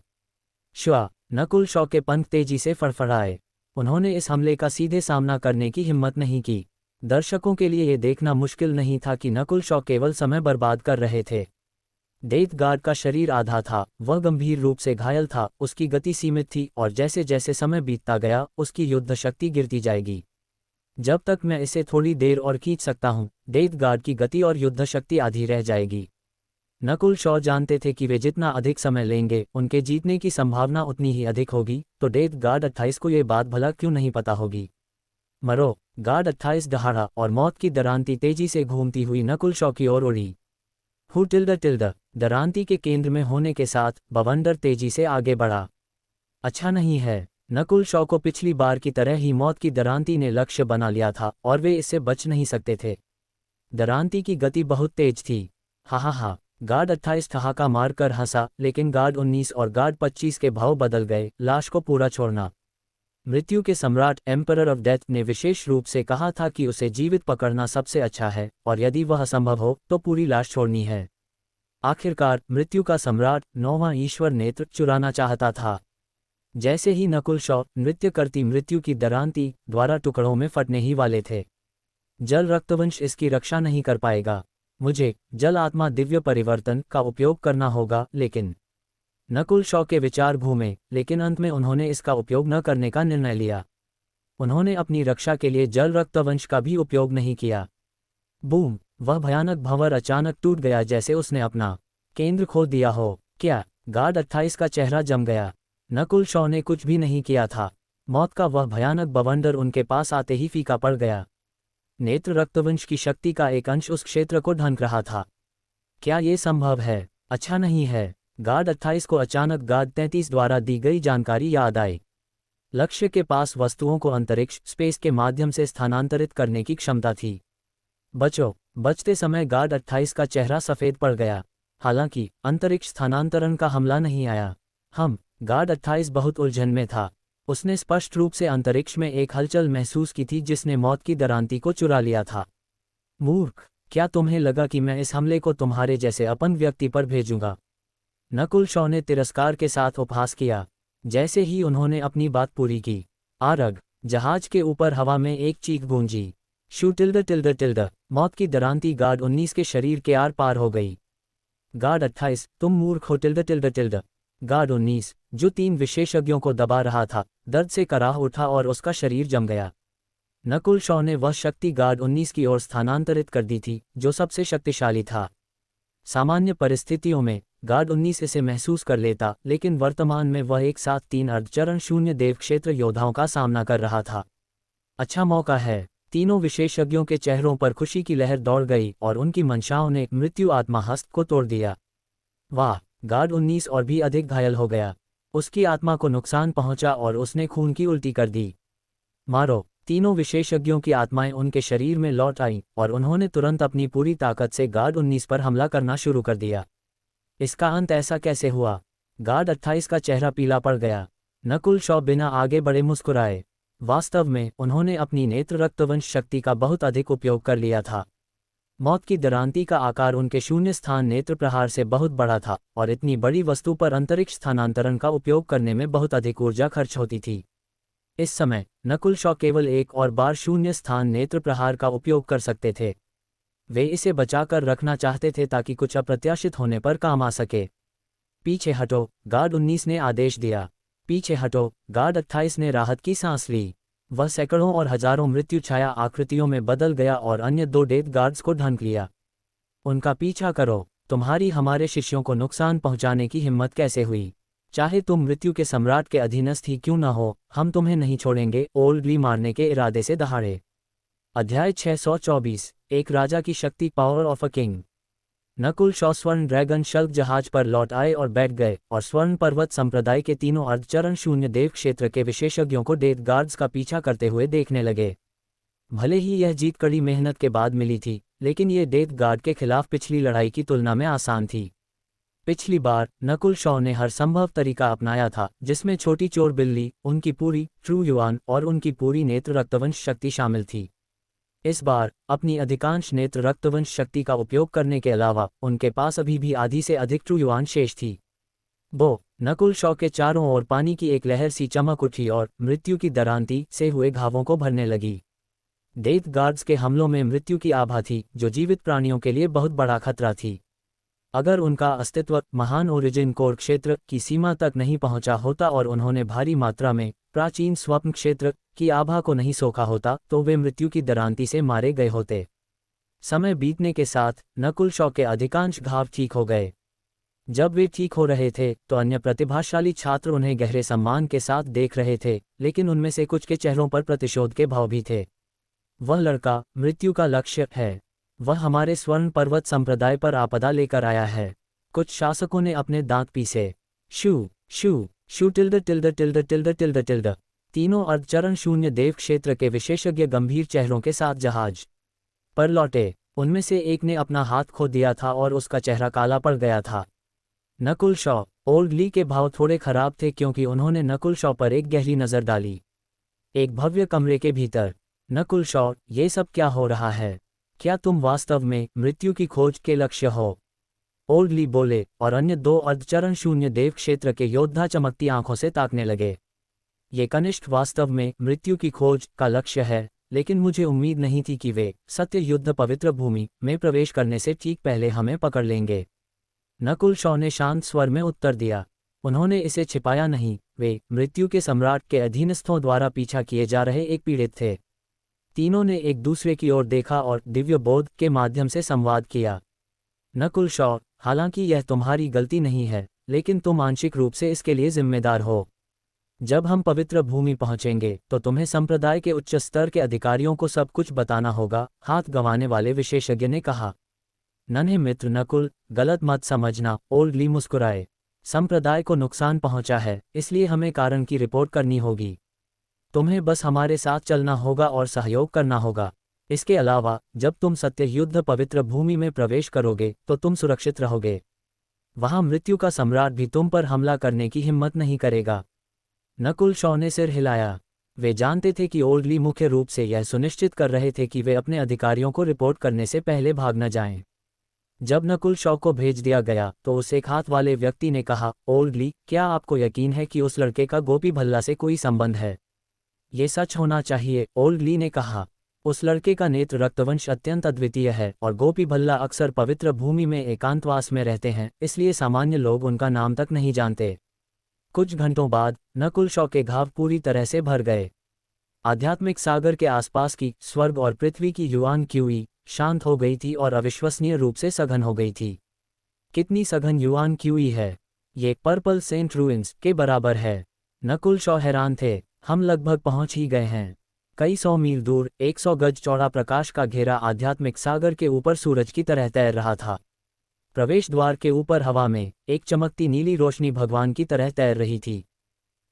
श्वा। नकुल शॉ के पंख तेजी से फड़फड़ाए। उन्होंने इस हमले का सीधे सामना करने की हिम्मत नहीं की। दर्शकों के लिए यह देखना मुश्किल नहीं था कि नकुल शॉ केवल समय बर्बाद कर रहे थे। डेथ गार्ड का शरीर आधा था, वह गंभीर रूप से घायल था, उसकी गति सीमित थी और जैसे जैसे समय बीतता गया उसकी युद्ध शक्ति गिरती जाएगी। जब तक मैं इसे थोड़ी देर और खींच सकता हूं, डेथ गार्ड की गति और युद्ध शक्ति आधी रह जाएगी। नकुल शॉ जानते थे कि वे जितना अधिक समय लेंगे उनके जीतने की संभावना उतनी ही अधिक होगी, तो डेथ गार्ड 28 को ये बात भला क्यों नहीं पता होगी। मरो। गार्ड 28 दहाड़ा और मौत की दरांती तेजी से घूमती हुई नकुल शॉ की ओर उड़ी। टिल्ड दरांती के केंद्र में होने के साथ बवंडर तेजी से आगे बढ़ा। अच्छा नहीं है। नकुल शॉ को पिछली बार की तरह ही मौत की दरांती ने लक्ष्य बना लिया था और वे इससे बच नहीं सकते थे। दरांती की गति बहुत तेज थी। हा। गार्ड 28 ठहाका मारकर हंसा, लेकिन गार्ड 19 और गार्ड 25 के भाव बदल गए। लाश को पूरा छोड़ना। मृत्यु के सम्राट एम्परर ऑफ डेथ ने विशेष रूप से कहा था कि उसे जीवित पकड़ना सबसे अच्छा है और यदि वह असंभव हो तो पूरी लाश छोड़नी है। आखिरकार मृत्यु का सम्राट 9वां ईश्वर नेत्र चुराना चाहता था। जैसे ही नकुल शॉ नृत्य करती मृत्यु की दरांती द्वारा टुकड़ों में फटने ही वाले थे। जल रक्तवंश इसकी रक्षा नहीं कर पाएगा। मुझे जल आत्मा दिव्य परिवर्तन का उपयोग करना होगा। लेकिन नकुल शॉ के विचार घूमे, लेकिन अंत में उन्होंने इसका उपयोग न करने का निर्णय लिया। उन्होंने अपनी रक्षा के लिए जल रक्तवंश का भी उपयोग नहीं किया। बूम। वह भयानक भंवर अचानक टूट गया जैसे उसने अपना केंद्र खो दिया हो। क्या? गार्ड 28 का चेहरा जम गया। नकुल शॉ ने कुछ भी नहीं किया था। मौत का वह भयानक बवंडर उनके पास आते ही फीका पड़ गया। नेत्र रक्तवंश की शक्ति का एक अंश उस क्षेत्र को ढंक रहा था। क्या ये संभव है? अच्छा नहीं है। गार्ड 28 को अचानक गार्ड 33 द्वारा दी गई जानकारी याद आई। लक्ष्य के पास वस्तुओं को अंतरिक्ष स्पेस के माध्यम से स्थानांतरित करने की क्षमता थी। बचो। बचते समय गार्ड 28 का चेहरा सफेद पड़ गया। हालांकि अंतरिक्ष स्थानांतरण का हमला नहीं आया। गार्ड 28 बहुत उलझन में था। उसने स्पष्ट रूप से अंतरिक्ष में एक हलचल महसूस की थी जिसने मौत की दरांती को चुरा लिया था। मूर्ख, क्या तुम्हें लगा कि मैं इस हमले को तुम्हारे जैसे अपन व्यक्ति पर भेजूंगा? नकुल शॉ ने तिरस्कार के साथ उपहास किया। जैसे ही उन्होंने अपनी बात पूरी की, आरग जहाज के ऊपर हवा में एक चीख गूंजी। शू टिल्ड टिल्ड टिल्ड। मौत की डरांती गार्ड 19 के शरीर के आर पार हो गई। गार्ड 28, तुम मूर्ख हो टिल्ड टिल्ड टिल्ड। गार्ड 19, जो 3 विशेषज्ञों को दबा रहा था, दर्द से कराह उठा और उसका शरीर जम गया। नकुल शॉ ने वह शक्ति गार्ड 19 की ओर स्थानांतरित कर दी थी, जो सबसे शक्तिशाली था। सामान्य परिस्थितियों में गार्ड 19 इसे महसूस कर लेता, लेकिन वर्तमान में वह एक साथ 3 अर्धचरण शून्य देव क्षेत्र योद्धाओं का सामना कर रहा था। अच्छा मौका है। तीनों विशेषज्ञों के चेहरों पर खुशी की लहर दौड़ गई और उनकी मंशाओं ने मृत्यु आत्मा हस्त को तोड़ दिया। वाह! गार्ड 19 और भी अधिक घायल हो गया। उसकी आत्मा को नुकसान पहुंचा और उसने खून की उल्टी कर दी। मारो! तीनों विशेषज्ञों की आत्माएं उनके शरीर में लौट आईं और उन्होंने तुरंत अपनी पूरी ताकत से गार्ड 19 पर हमला करना शुरू कर दिया। इसका अंत ऐसा कैसे हुआ? गार्ड 28 का चेहरा पीला पड़ गया। नकुल शॉ बिना आगे बढ़े मुस्कुराए। वास्तव में उन्होंने अपनी नेत्र रक्तवंश शक्ति का बहुत अधिक उपयोग कर लिया था। मौत की दरांती का आकार उनके शून्य स्थान नेत्र प्रहार से बहुत बड़ा था और इतनी बड़ी वस्तु पर अंतरिक्ष स्थानांतरण का उपयोग करने में बहुत अधिक ऊर्जा खर्च होती थी। इस समय नकुल शॉ केवल एक और बार शून्य स्थान नेत्र प्रहार का उपयोग कर सकते थे। वे इसे बचाकर रखना चाहते थे ताकि कुछ अप्रत्याशित होने पर काम आ सके। पीछे हटो! गार्ड 19 ने आदेश दिया। पीछे हटो! गार्ड 28 ने राहत की सांस ली। वह सैकड़ों और हजारों मृत्यु छाया आकृतियों में बदल गया और अन्य 2 डेथ गार्ड्स को ढंक लिया। उनका पीछा करो। तुम्हारी हमारे शिष्यों को नुकसान पहुंचाने की हिम्मत कैसे हुई? चाहे तुम मृत्यु के सम्राट के अधीनस्थ ही क्यों न हो, हम तुम्हें नहीं छोड़ेंगे। ओल्ड ली मारने के इरादे से दहाड़े। अध्याय 624, एक राजा की शक्ति, power of a king. Nakul Shaw स्वर्ण ड्रैगन शल्क जहाज पर लौट आए और बैठ गए और स्वर्ण पर्वत संप्रदाय के तीनों अर्धचरण शून्य देव क्षेत्र के विशेषज्ञों को डेथ गार्ड्स का पीछा करते हुए देखने लगे। भले ही यह जीत कड़ी मेहनत के बाद मिली थी, लेकिन ये डेथ गार्ड के खिलाफ पिछली लड़ाई की तुलना में आसान थी। पिछली बार नकुल शॉ ने हर संभव तरीका अपनाया था, जिसमें छोटी चोर बिल्ली, उनकी पूरी ट्रू युआन और उनकी पूरी नेत्र रक्तवंश शक्ति शामिल थी। इस बार अपनी अधिकांश नेत्र रक्तवंश शक्ति का उपयोग करने के अलावा उनके पास अभी भी आधी से अधिक ट्रू युआन शेष थी। नकुल शॉ के चारों ओर पानी की एक लहर सी चमक उठी और मृत्यु की दरांती से हुए घावों को भरने लगी। डेथ गार्ड्स के हमलों में मृत्यु की आभा थी, जो जीवित प्राणियों के लिए बहुत बड़ा खतरा थी। अगर उनका अस्तित्व महान ओरिजिन कोर क्षेत्र की सीमा तक नहीं पहुंचा होता और उन्होंने भारी मात्रा में प्राचीन स्वप्न क्षेत्र की आभा को नहीं सोखा होता, तो वे मृत्यु की दरांती से मारे गए होते। समय बीतने के साथ नकुल शॉ के अधिकांश घाव ठीक हो गए। जब वे ठीक हो रहे थे तो अन्य प्रतिभाशाली छात्र उन्हें गहरे सम्मान के साथ देख रहे थे, लेकिन उनमें से कुछ के चेहरों पर प्रतिशोध के भाव भी थे। वह लड़का मृत्यु का लक्ष्य है। वह हमारे स्वर्ण पर्वत संप्रदाय पर आपदा लेकर आया है। कुछ शासकों ने अपने दांत पीसे। शू शू शू टिल्ड टिल्ड टिल्ड टिल्ड टिल्ड टिल्ड। तीनों अर्धचरण शून्य देव क्षेत्र के विशेषज्ञ गंभीर चेहरों के साथ जहाज पर लौटे। उनमें से एक ने अपना हाथ खो दिया था और उसका चेहरा काला पड़ गया था। नकुल शॉ, ओल्ड ली के भाव थोड़े खराब थे क्योंकि उन्होंने नकुल शॉ पर एक गहरी नज़र डाली। एक भव्य कमरे के भीतर। नकुल शॉ, ये सब क्या हो रहा है? क्या तुम वास्तव में मृत्यु की खोज के लक्ष्य हो? ओल्ड ली बोले और अन्य 2 अर्धचरण शून्य देव क्षेत्र के योद्धा चमकती आंखों से ताकने लगे। ये कनिष्ठ वास्तव में मृत्यु की खोज का लक्ष्य है, लेकिन मुझे उम्मीद नहीं थी कि वे सत्य युद्ध पवित्र भूमि में प्रवेश करने से ठीक पहले हमें पकड़ लेंगे। नकुल शॉ ने शांत स्वर में उत्तर दिया। उन्होंने इसे छिपाया नहीं, वे मृत्यु के सम्राट के अधीनस्थों द्वारा पीछा किए जा रहे एक पीड़ित थे। तीनों ने एक दूसरे की ओर देखा और दिव्य बोध के माध्यम से संवाद किया। नकुल शॉ, हालांकि यह तुम्हारी गलती नहीं है, लेकिन तुम आंशिक रूप से इसके लिए जिम्मेदार हो। जब हम पवित्र भूमि पहुंचेंगे तो तुम्हें संप्रदाय के उच्च स्तर के अधिकारियों को सब कुछ बताना होगा, हाथ गंवाने वाले विशेषज्ञ ने कहा। नन्हे मित्र नकुल, गलत मत समझना, ओल्ड ली मुस्कुराए। संप्रदाय को नुकसान पहुंचा है, इसलिए हमें कारण की रिपोर्ट करनी होगी। तुम्हें बस हमारे साथ चलना होगा और सहयोग करना होगा। इसके अलावा जब तुम सत्य युद्ध पवित्र भूमि में प्रवेश करोगे तो तुम सुरक्षित रहोगे। वहां मृत्यु का सम्राट भी तुम पर हमला करने की हिम्मत नहीं करेगा। नकुल शॉ ने सिर हिलाया। वे जानते थे कि ओल्ड ली मुख्य रूप से यह सुनिश्चित कर रहे थे कि वे अपने अधिकारियों को रिपोर्ट करने से पहले भाग न जाएं। जब नकुल शॉ को भेज दिया गया तो उस एक हाथ वाले व्यक्ति ने कहा, ओल्ड ली, क्या आपको यकीन है कि उस लड़के का गोपी भल्ला से कोई संबंध है? ये सच होना चाहिए, ओल्ड ली ने कहा। उस लड़के का नेत्र रक्तवंश अत्यंत अद्वितीय है और गोपी भल्ला अक्सर पवित्र भूमि में एकांतवास में रहते हैं, इसलिए सामान्य लोग उनका नाम तक नहीं जानते। कुछ घंटों बाद नकुल शॉ के घाव पूरी तरह से भर गए। आध्यात्मिक सागर के आसपास की स्वर्ग और पृथ्वी की युआन क्यूई शांत हो गई थी और अविश्वसनीय रूप से सघन हो गई थी। कितनी सघन युआन क्यूई है? ये पर्पल सेंट रूइंस के बराबर है। नकुल शॉ हैरान थे। हम लगभग पहुंच ही गए हैं। कई 100 मील दूर 100 गज चौड़ा प्रकाश का घेरा आध्यात्मिक सागर के ऊपर सूरज की तरह तैर रहा था। प्रवेश द्वार के ऊपर हवा में एक चमकती नीली रोशनी भगवान की तरह तैर रही थी।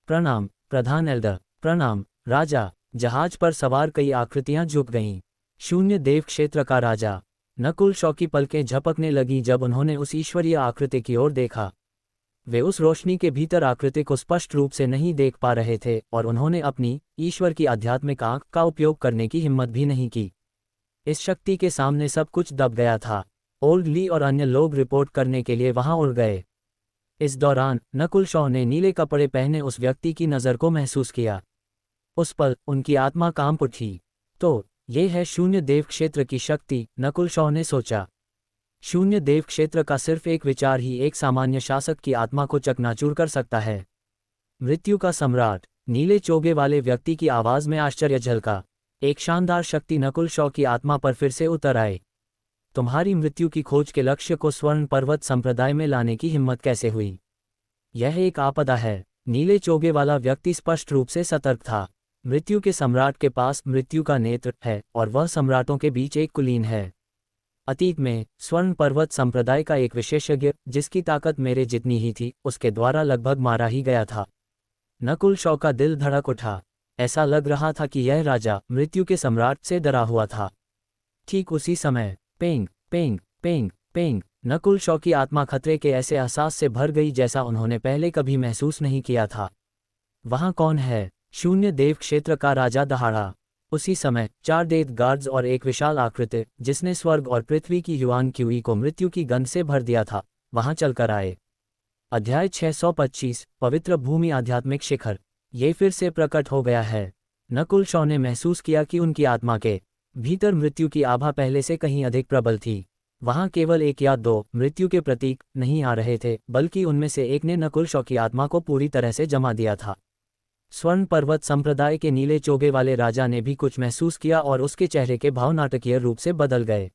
प्रणाम प्रधान एल्डर। प्रणाम राजा। जहाज पर सवार कई आकृतियां झुक गईं। शून्य देव क्षेत्र का राजा। नकुल शॉ की पलकें झपकने लगीं जब उन्होंने उस ईश्वरीय आकृति की ओर देखा। वे उस रोशनी के भीतर आकृति को स्पष्ट रूप से नहीं देख पा रहे थे और उन्होंने अपनी ईश्वर की आध्यात्मिक आंख का उपयोग करने की हिम्मत भी नहीं की। इस शक्ति के सामने सब कुछ दब गया था। ओल्ड ली और अन्य लोग रिपोर्ट करने के लिए वहां उड़ गए। इस दौरान नकुल शॉ ने नीले कपड़े पहने उस व्यक्ति की नज़र को महसूस किया। उस पल उनकी आत्मा कांप उठी। तो ये है शून्य देव क्षेत्र की शक्ति, नकुल शॉ ने सोचा। शून्य देव क्षेत्र का सिर्फ एक विचार ही एक सामान्य शासक की आत्मा को चकनाचूर कर सकता है। मृत्यु का सम्राट। नीले चोगे वाले व्यक्ति की आवाज में आश्चर्य झलका। एक शानदार शक्ति नकुल शॉ की आत्मा पर फिर से उतर आए। तुम्हारी मृत्यु की खोज के लक्ष्य को स्वर्ण पर्वत संप्रदाय में लाने की हिम्मत कैसे हुई? यह एक आपदा है। नीले चोगे वाला व्यक्ति स्पष्ट रूप से सतर्क था। मृत्यु के सम्राट के पास मृत्यु का नेत्र है और वह सम्राटों के बीच एक कुलीन है। अतीत में स्वर्ण पर्वत संप्रदाय का एक विशेषज्ञ, जिसकी ताकत मेरे जितनी ही थी, उसके द्वारा लगभग मारा ही गया था। नकुल शॉ का दिल धड़क उठा। ऐसा लग रहा था कि यह राजा मृत्यु के सम्राट से डरा हुआ था। ठीक उसी समय पेंग पेंग पेंग पेंग, नकुल शॉ की आत्मा खतरे के ऐसे एहसास से भर गई जैसा उन्होंने पहले कभी महसूस नहीं किया था। वहां कौन है? शून्य देव क्षेत्र का राजा दहाड़ा। उसी समय 4 डेथ गार्ड्स और एक विशाल आकृति, जिसने स्वर्ग और पृथ्वी की युआन क्यूई को मृत्यु की गंध से भर दिया था, वहां चलकर आए। अध्याय 625 पवित्र भूमि आध्यात्मिक शिखर। ये फिर से प्रकट हो गया है। नकुल शॉ ने महसूस किया कि उनकी आत्मा के भीतर मृत्यु की आभा पहले से कहीं अधिक प्रबल थी। वहां केवल एक या दो मृत्यु के प्रतीक नहीं आ रहे थे, बल्कि उनमें से एक ने नकुल शॉ की आत्मा को पूरी तरह से जमा दिया था। स्वर्ण पर्वत संप्रदाय के नीले चोगे वाले राजा ने भी कुछ महसूस किया और उसके चेहरे के भाव नाटकीय रूप से बदल गए।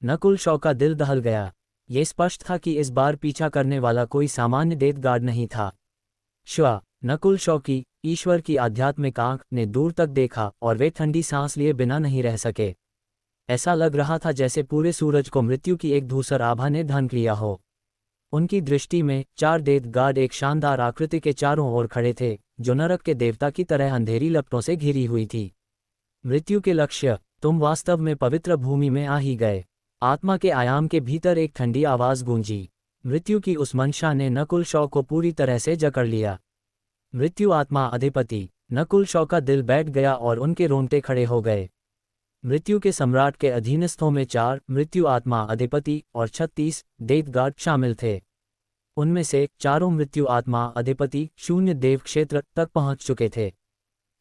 नकुल शॉ का दिल दहल गया। ये स्पष्ट था कि इस बार पीछा करने वाला कोई सामान्य डेथ गार्ड नहीं था। श्वा, नकुल शॉ की ईश्वर की आध्यात्मिक आंख ने दूर तक देखा और वे ठंडी सांस लिए बिना नहीं रह सके। ऐसा लग रहा था जैसे पूरे सूरज को मृत्यु की एक धूसर आभा ने ढक लिया हो। उनकी दृष्टि में 4 डेथ गार्ड एक शानदार आकृति के चारों ओर खड़े थे, जो नरक के देवता की तरह अंधेरी लपटों से घिरी हुई थी। मृत्यु के लक्ष्य, तुम वास्तव में पवित्र भूमि में आ ही गए। आत्मा के आयाम के भीतर एक ठंडी आवाज गूंजी। मृत्यु की उस मंशा ने नकुल शॉ को पूरी तरह से जकड़ लिया। मृत्यु आत्मा अधिपति। नकुल शॉ का दिल बैठ गया और उनके रोंगटे खड़े हो गए। मृत्यु के सम्राट के अधीनस्थों में 4 मृत्यु आत्मा अधिपति और 36 डेथ गार्ड शामिल थे। उनमें से 4 मृत्यु आत्मा अधिपति शून्य देव क्षेत्र तक पहुंच चुके थे।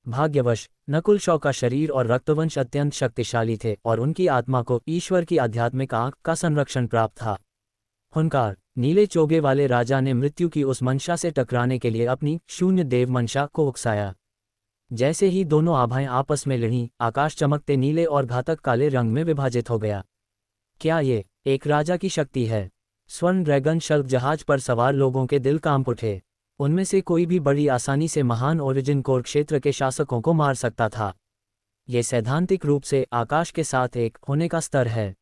भाग्यवश नकुल शॉ का शरीर और रक्तवंश अत्यंत शक्तिशाली थे और उनकी आत्मा को ईश्वर की आध्यात्मिक आंख का संरक्षण प्राप्त था। हुनकार, नीले चोगे वाले राजा ने मृत्यु की उस मंशा से टकराने के लिए अपनी शून्य देव मंशा को उकसाया। जैसे ही दोनों आभाएं आपस में लड़ीं, आकाश चमकते नीले और घातक काले रंग में विभाजित हो गया। क्या ये एक राजा की शक्ति है? स्वर्ण ड्रैगन शल्क जहाज पर सवार लोगों के दिल कांप उठे। उनमें से कोई भी बड़ी आसानी से महान ओरिजिन कोर क्षेत्र के शासकों को मार सकता था। ये सैद्धांतिक रूप से आकाश के साथ एक होने का स्तर है।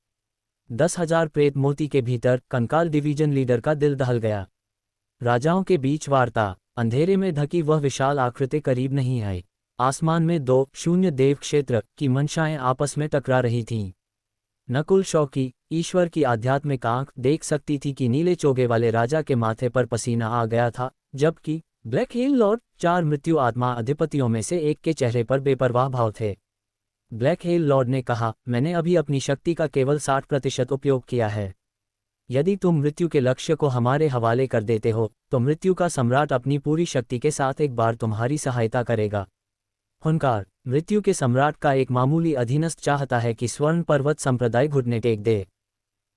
10,000 प्रेत मोती के भीतर कंकाल डिवीजन लीडर का दिल दहल गया। राजाओं के बीच वार्ता। अंधेरे में ढकी वह विशाल आकृति करीब नहीं आई। आसमान में 2 शून्य देव क्षेत्र की मंशाएं आपस में टकरा रही थीं। नकुल शॉ की ईश्वर की आध्यात्मिक आंख देख सकती थी कि नीले चोगे वाले राजा के माथे पर पसीना आ गया था, जबकि ब्लैक हिल लॉर्ड 4 मृत्यु आत्मा अधिपतियों में से एक के चेहरे पर बेपरवाह भाव थे। ब्लैक हिल लॉर्ड ने कहा, मैंने अभी अपनी शक्ति का केवल 60% उपयोग किया है। यदि तुम मृत्यु के लक्ष्य को हमारे हवाले कर देते हो तो मृत्यु का सम्राट अपनी पूरी शक्ति के साथ एक बार तुम्हारी सहायता करेगा। हुंकार। मृत्यु के सम्राट का एक मामूली अधीनस्थ चाहता है कि स्वर्ण पर्वत संप्रदाय घुटने टेक दे।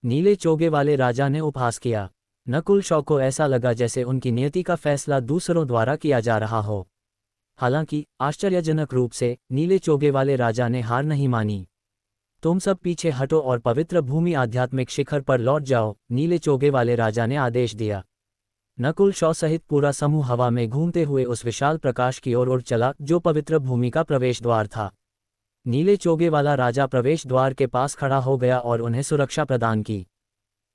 नीले चोगे वाले राजा ने उपहास किया। नकुल शॉ को ऐसा लगा जैसे उनकी नियति का फैसला दूसरों द्वारा किया जा रहा हो। हालांकि आश्चर्यजनक रूप से नीले चोगे वाले राजा ने हार नहीं मानी। तुम सब पीछे हटो और पवित्र भूमि आध्यात्मिक शिखर पर लौट जाओ, नीले चोगे वाले राजा ने आदेश दिया। नकुल शॉ सहित पूरा समूह हवा में घूमते हुए उस विशाल प्रकाश की ओर उड़ चला जो पवित्र भूमि का प्रवेश द्वार था। नीले चोगे वाला राजा प्रवेश द्वार के पास खड़ा हो गया और उन्हें सुरक्षा प्रदान की।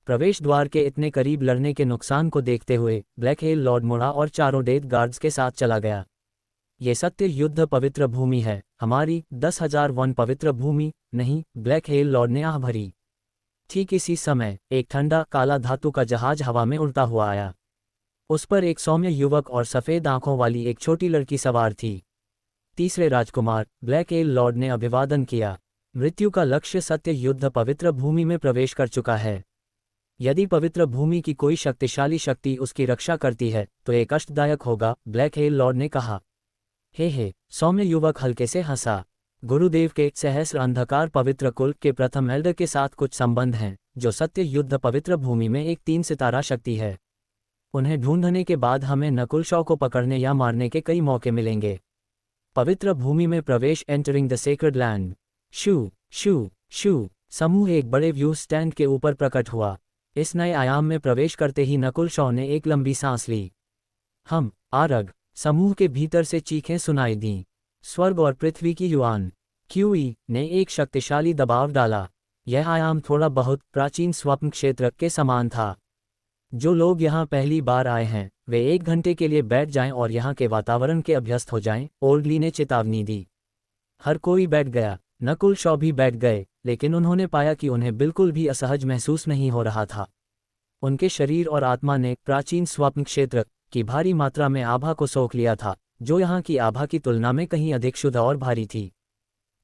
प्रवेश द्वार के इतने करीब लड़ने के नुकसान को देखते हुए ब्लैक हेल लॉर्ड मुड़ा और चारों डेथ गार्ड्स के साथ चला गया। ये सत्य युद्ध पवित्र भूमि है, हमारी 10,000 वन पवित्र भूमि नहीं, ब्लैक हेल लॉर्ड ने आह भरी। ठीक इसी समय एक ठंडा काला धातु का जहाज हवा में उड़ता हुआ आया। उस पर एक सौम्य युवक और सफ़ेद आंखों वाली एक छोटी लड़की सवार थी। तीसरे राजकुमार ब्लैक हेल लॉर्ड ने अभिवादन किया। मृत्यु का लक्ष्य सत्य युद्ध पवित्र भूमि में प्रवेश कर चुका है। यदि पवित्र भूमि की कोई शक्तिशाली शक्ति उसकी रक्षा करती है तो एक कष्टदायक होगा, ब्लैक हेल लॉर्ड ने कहा। हे, सौम्य युवक हल्के से हंसा। गुरुदेव के सहस्र अंधकार पवित्र कुल के प्रथम एल्डर के साथ कुछ संबंध हैं, जो सत्य युद्ध पवित्र भूमि में एक 3 सितारा शक्ति है। उन्हें ढूंढने के बाद हमें नकुल शॉ को पकड़ने या मारने के कई मौके मिलेंगे। पवित्र भूमि में प्रवेश, एंटरिंग द सेक्रेड लैंड। शू शू शू। समूह एक बड़े व्यू स्टैंड के ऊपर प्रकट हुआ। इस नए आयाम में प्रवेश करते ही नकुल शॉ ने एक लंबी सांस ली। हम आरग। समूह के भीतर से चीखें सुनाई दीं। स्वर्ग और पृथ्वी की युआन क्यूई ने एक शक्तिशाली दबाव डाला। यह आयाम थोड़ा बहुत प्राचीन स्वप्न क्षेत्र के समान था। जो लोग यहाँ पहली बार आए हैं वे 1 घंटे के लिए बैठ जाएं और यहाँ के वातावरण के अभ्यस्त हो जाएं, ओल्डली ने चेतावनी दी। हर कोई बैठ गया। नकुल शॉ भी बैठ गए, लेकिन उन्होंने पाया कि उन्हें बिल्कुल भी असहज महसूस नहीं हो रहा था। उनके शरीर और आत्मा ने प्राचीन स्वप्न क्षेत्र की भारी मात्रा में आभा को सोख लिया था, जो यहाँ की आभा की तुलना में कहीं अधिक शुद्ध और भारी थी।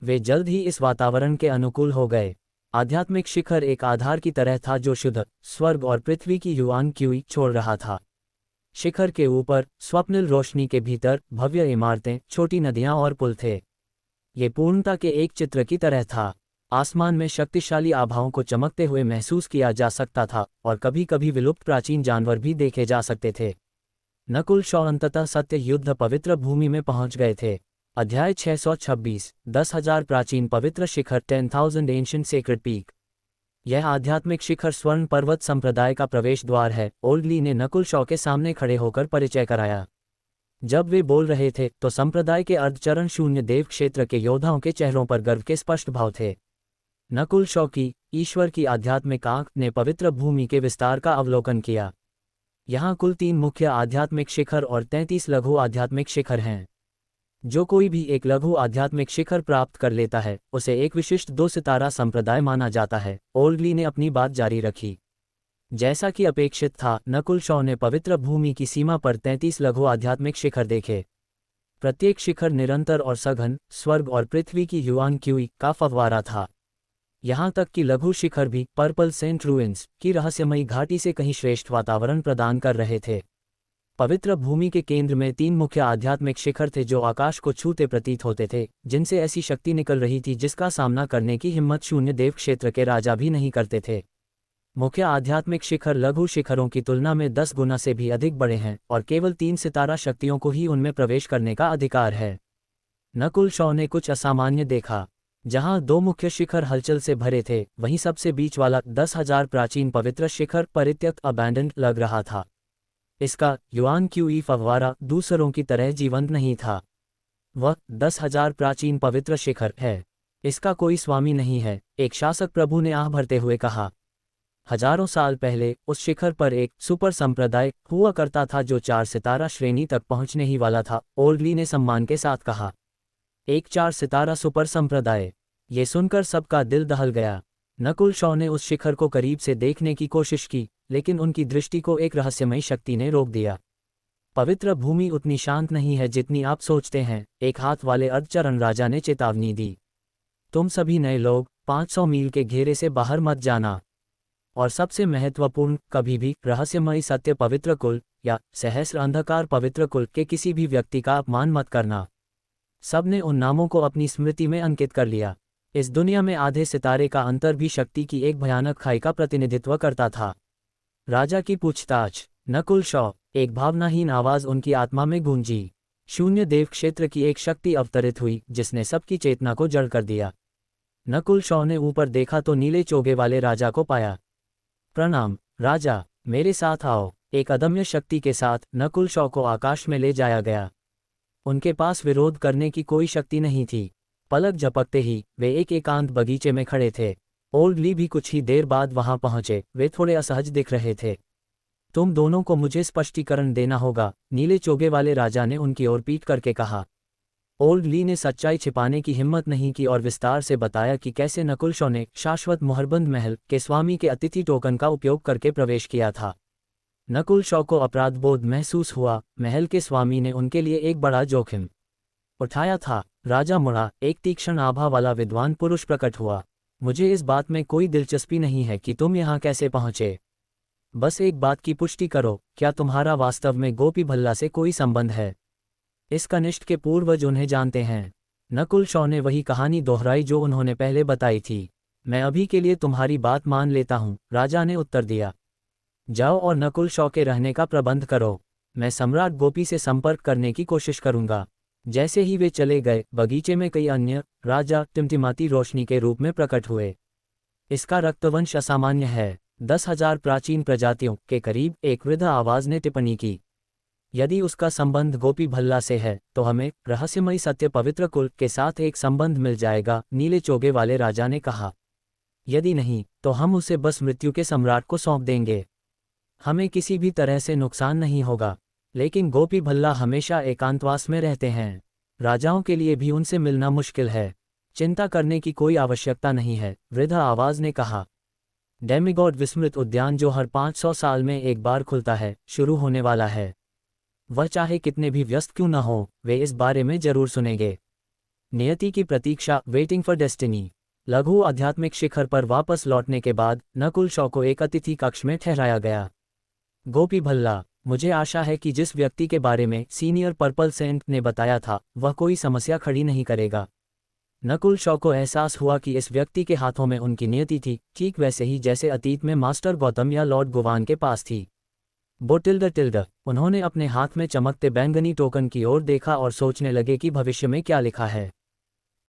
वे जल्द ही इस वातावरण के अनुकूल हो गए। आध्यात्मिक शिखर एक आधार की तरह था जो शुद्ध स्वर्ग और पृथ्वी की युआन क्यूई छोड़ रहा था। शिखर के ऊपर स्वप्निल रोशनी के भीतर भव्य इमारतें, छोटी नदियां और पुल थे। ये पूर्णता के एक चित्र की तरह था। आसमान में शक्तिशाली आभाओं को चमकते हुए महसूस किया जा सकता था और कभी कभी विलुप्त प्राचीन जानवर भी देखे जा सकते थे। नकुल शॉ अंततः सत्य युद्ध पवित्र भूमि में पहुंच गए थे। अध्याय 626, 10,000 प्राचीन पवित्र शिखर, 10,000 एंशिएंट सेक्रेड पीक। यह आध्यात्मिक शिखर स्वर्ण पर्वत संप्रदाय का प्रवेश द्वार है, ओल्डली ने नकुल शॉ के सामने खड़े होकर परिचय कराया। जब वे बोल रहे थे तो संप्रदाय के अर्धचरण शून्य देव क्षेत्र के योद्धाओं के चेहरों पर गर्व के स्पष्ट भाव थे। नकुल शॉ की ईश्वर की आध्यात्मिक आंख ने पवित्र भूमि के विस्तार का अवलोकन किया। यहाँ कुल 3 मुख्य आध्यात्मिक शिखर और 33 लघु आध्यात्मिक शिखर हैं। जो कोई भी एक लघु आध्यात्मिक शिखर प्राप्त कर लेता है उसे एक विशिष्ट 2 सितारा संप्रदाय माना जाता है, ओल्डली ने अपनी बात जारी रखी। जैसा कि अपेक्षित था, नकुल शॉ ने पवित्र भूमि की सीमा पर 33 लघु आध्यात्मिक शिखर देखे। प्रत्येक शिखर निरंतर और सघन स्वर्ग और पृथ्वी की युआन क्यूई का फव्वारा था। यहाँ तक कि लघु शिखर भी पर्पल सेंट रूइंस की रहस्यमयी घाटी से कहीं श्रेष्ठ वातावरण प्रदान कर रहे थे। पवित्र भूमि के केंद्र में 3 मुख्य आध्यात्मिक शिखर थे जो आकाश को छूते प्रतीत होते थे, जिनसे ऐसी शक्ति निकल रही थी जिसका सामना करने की हिम्मत शून्य देव क्षेत्र के राजा भी नहीं करते थे। मुख्य आध्यात्मिक शिखर लघु शिखरों की तुलना में 10 गुना से भी अधिक बड़े हैं और केवल 3 सितारा शक्तियों को ही उनमें प्रवेश करने का अधिकार है। नकुल शॉ ने कुछ असामान्य देखा। जहां 2 मुख्य शिखर हलचल से भरे थे, वहीं सबसे बीच वाला 10,000 प्राचीन पवित्र शिखर परित्यक्त अबैंडन्ड लग रहा था। इसका युआन क्यूई फव्वारा दूसरों की तरह जीवंत नहीं था। वह 10,000 प्राचीन पवित्र शिखर है। इसका कोई स्वामी नहीं है, एक शासक प्रभु ने आह भरते हुए कहा। हजारों साल पहले उस शिखर पर एक सुपर संप्रदाय हुआ करता था जो 4 सितारा श्रेणी तक पहुंचने ही वाला था, ओल्डली ने सम्मान के साथ कहा। एक 4 सितारा सुपर संप्रदाय। ये सुनकर सबका दिल दहल गया। नकुल शॉ ने उस शिखर को करीब से देखने की कोशिश की, लेकिन उनकी दृष्टि को एक रहस्यमयी शक्ति ने रोक दिया। पवित्र भूमि उतनी शांत नहीं है जितनी आप सोचते हैं, एक हाथ वाले अर्धचरण राजा ने चेतावनी दी। तुम सभी नए लोग 500 मील के घेरे से बाहर मत जाना। और सबसे महत्वपूर्ण, कभी भी रहस्यमयी सत्य पवित्र कुल या सहस्र अंधकार पवित्र कुल के किसी भी व्यक्ति का अपमान मत करना। सबने उन नामों को अपनी स्मृति में अंकित कर लिया। इस दुनिया में आधे सितारे का अंतर भी शक्ति की एक भयानक खाई का प्रतिनिधित्व करता था। राजा की पूछताछ। नकुल शॉ। एक भावनाहीन आवाज उनकी आत्मा में गूंजी। शून्य देव क्षेत्र की एक शक्ति अवतरित हुई जिसने सबकी चेतना को जड़ कर दिया। नकुल शॉ ने ऊपर देखा तो नीले चोगे वाले राजा को पाया। प्रणाम राजा, मेरे साथ आओ। एक अदम्य शक्ति के साथ नकुल शॉ को आकाश में ले जाया गया। उनके पास विरोध करने की कोई शक्ति नहीं थी। पलक झपकते ही वे एक एकांत बगीचे में खड़े थे। ओल्ड ली भी कुछ ही देर बाद वहां पहुंचे। वे थोड़े असहज दिख रहे थे। तुम दोनों को मुझे स्पष्टीकरण देना होगा, नीले चोगे वाले राजा ने उनकी ओर पीट करके कहा। ओल्ड ली ने सच्चाई छिपाने की हिम्मत नहीं की और विस्तार से बताया कि कैसे नकुल शॉ ने शाश्वत मोहरबंद महल के स्वामी के अतिथि टोकन का उपयोग करके प्रवेश किया था। नकुल शॉ को अपराधबोध महसूस हुआ। महल के स्वामी ने उनके लिए एक बड़ा जोखिम उठाया था। राजा मुड़ा। एक तीक्ष्ण आभा वाला विद्वान पुरुष प्रकट हुआ। मुझे इस बात में कोई दिलचस्पी नहीं है कि तुम यहाँ कैसे पहुँचे। बस एक बात की पुष्टि करो, क्या तुम्हारा वास्तव में गोपी भल्ला से कोई संबंध है? इस कनिष्ठ के पूर्वज उन्हें जानते हैं। नकुल शॉ ने वही कहानी दोहराई जो उन्होंने पहले बताई थी। मैं अभी के लिए तुम्हारी बात मान लेता हूँ, राजा ने उत्तर दिया। जाओ और नकुल शॉ के रहने का प्रबंध करो। मैं सम्राट गोपी से संपर्क करने की कोशिश करूंगा। जैसे ही वे चले गए, बगीचे में कई अन्य राजा टिमटिमाती रोशनी के रूप में प्रकट हुए। इसका रक्तवंश असामान्य है। 10,000 प्राचीन प्रजातियों के करीब, एक वृद्ध आवाज ने टिप्पणी की। यदि उसका संबंध गोपी भल्ला से है तो हमें रहस्यमयी सत्य पवित्र कुल के साथ एक संबंध मिल जाएगा, नीले चोगे वाले राजा ने कहा। यदि नहीं तो हम उसे बस मृत्यु के सम्राट को सौंप देंगे। हमें किसी भी तरह से नुकसान नहीं होगा। लेकिन गोपी भल्ला हमेशा एकांतवास में रहते हैं। राजाओं के लिए भी उनसे मिलना मुश्किल है। चिंता करने की कोई आवश्यकता नहीं है, वृद्ध आवाज ने कहा। डेमिगॉड विस्मृत उद्यान जो हर 500 साल में एक बार खुलता है, शुरू होने वाला है। वह चाहे कितने भी व्यस्त क्यों न हो, वे इस बारे में जरूर सुनेंगे। नियति की प्रतीक्षा, वेटिंग फॉर डेस्टिनी। लघु आध्यात्मिक शिखर पर वापस लौटने के बाद नकुल शॉ को एक अतिथि कक्ष में ठहराया गया। गोपी भल्ला, मुझे आशा है कि जिस व्यक्ति के बारे में सीनियर पर्पल सेंट ने बताया था वह कोई समस्या खड़ी नहीं करेगा। नकुल शॉ को एहसास हुआ कि इस व्यक्ति के हाथों में उनकी नियति थी, ठीक वैसे ही जैसे अतीत में मास्टर गौतम या लॉर्ड गुवान के पास थी। बोटिल्ड। उन्होंने अपने हाथ में चमकते बैंगनी टोकन की ओर देखा और सोचने लगे कि भविष्य में क्या लिखा है।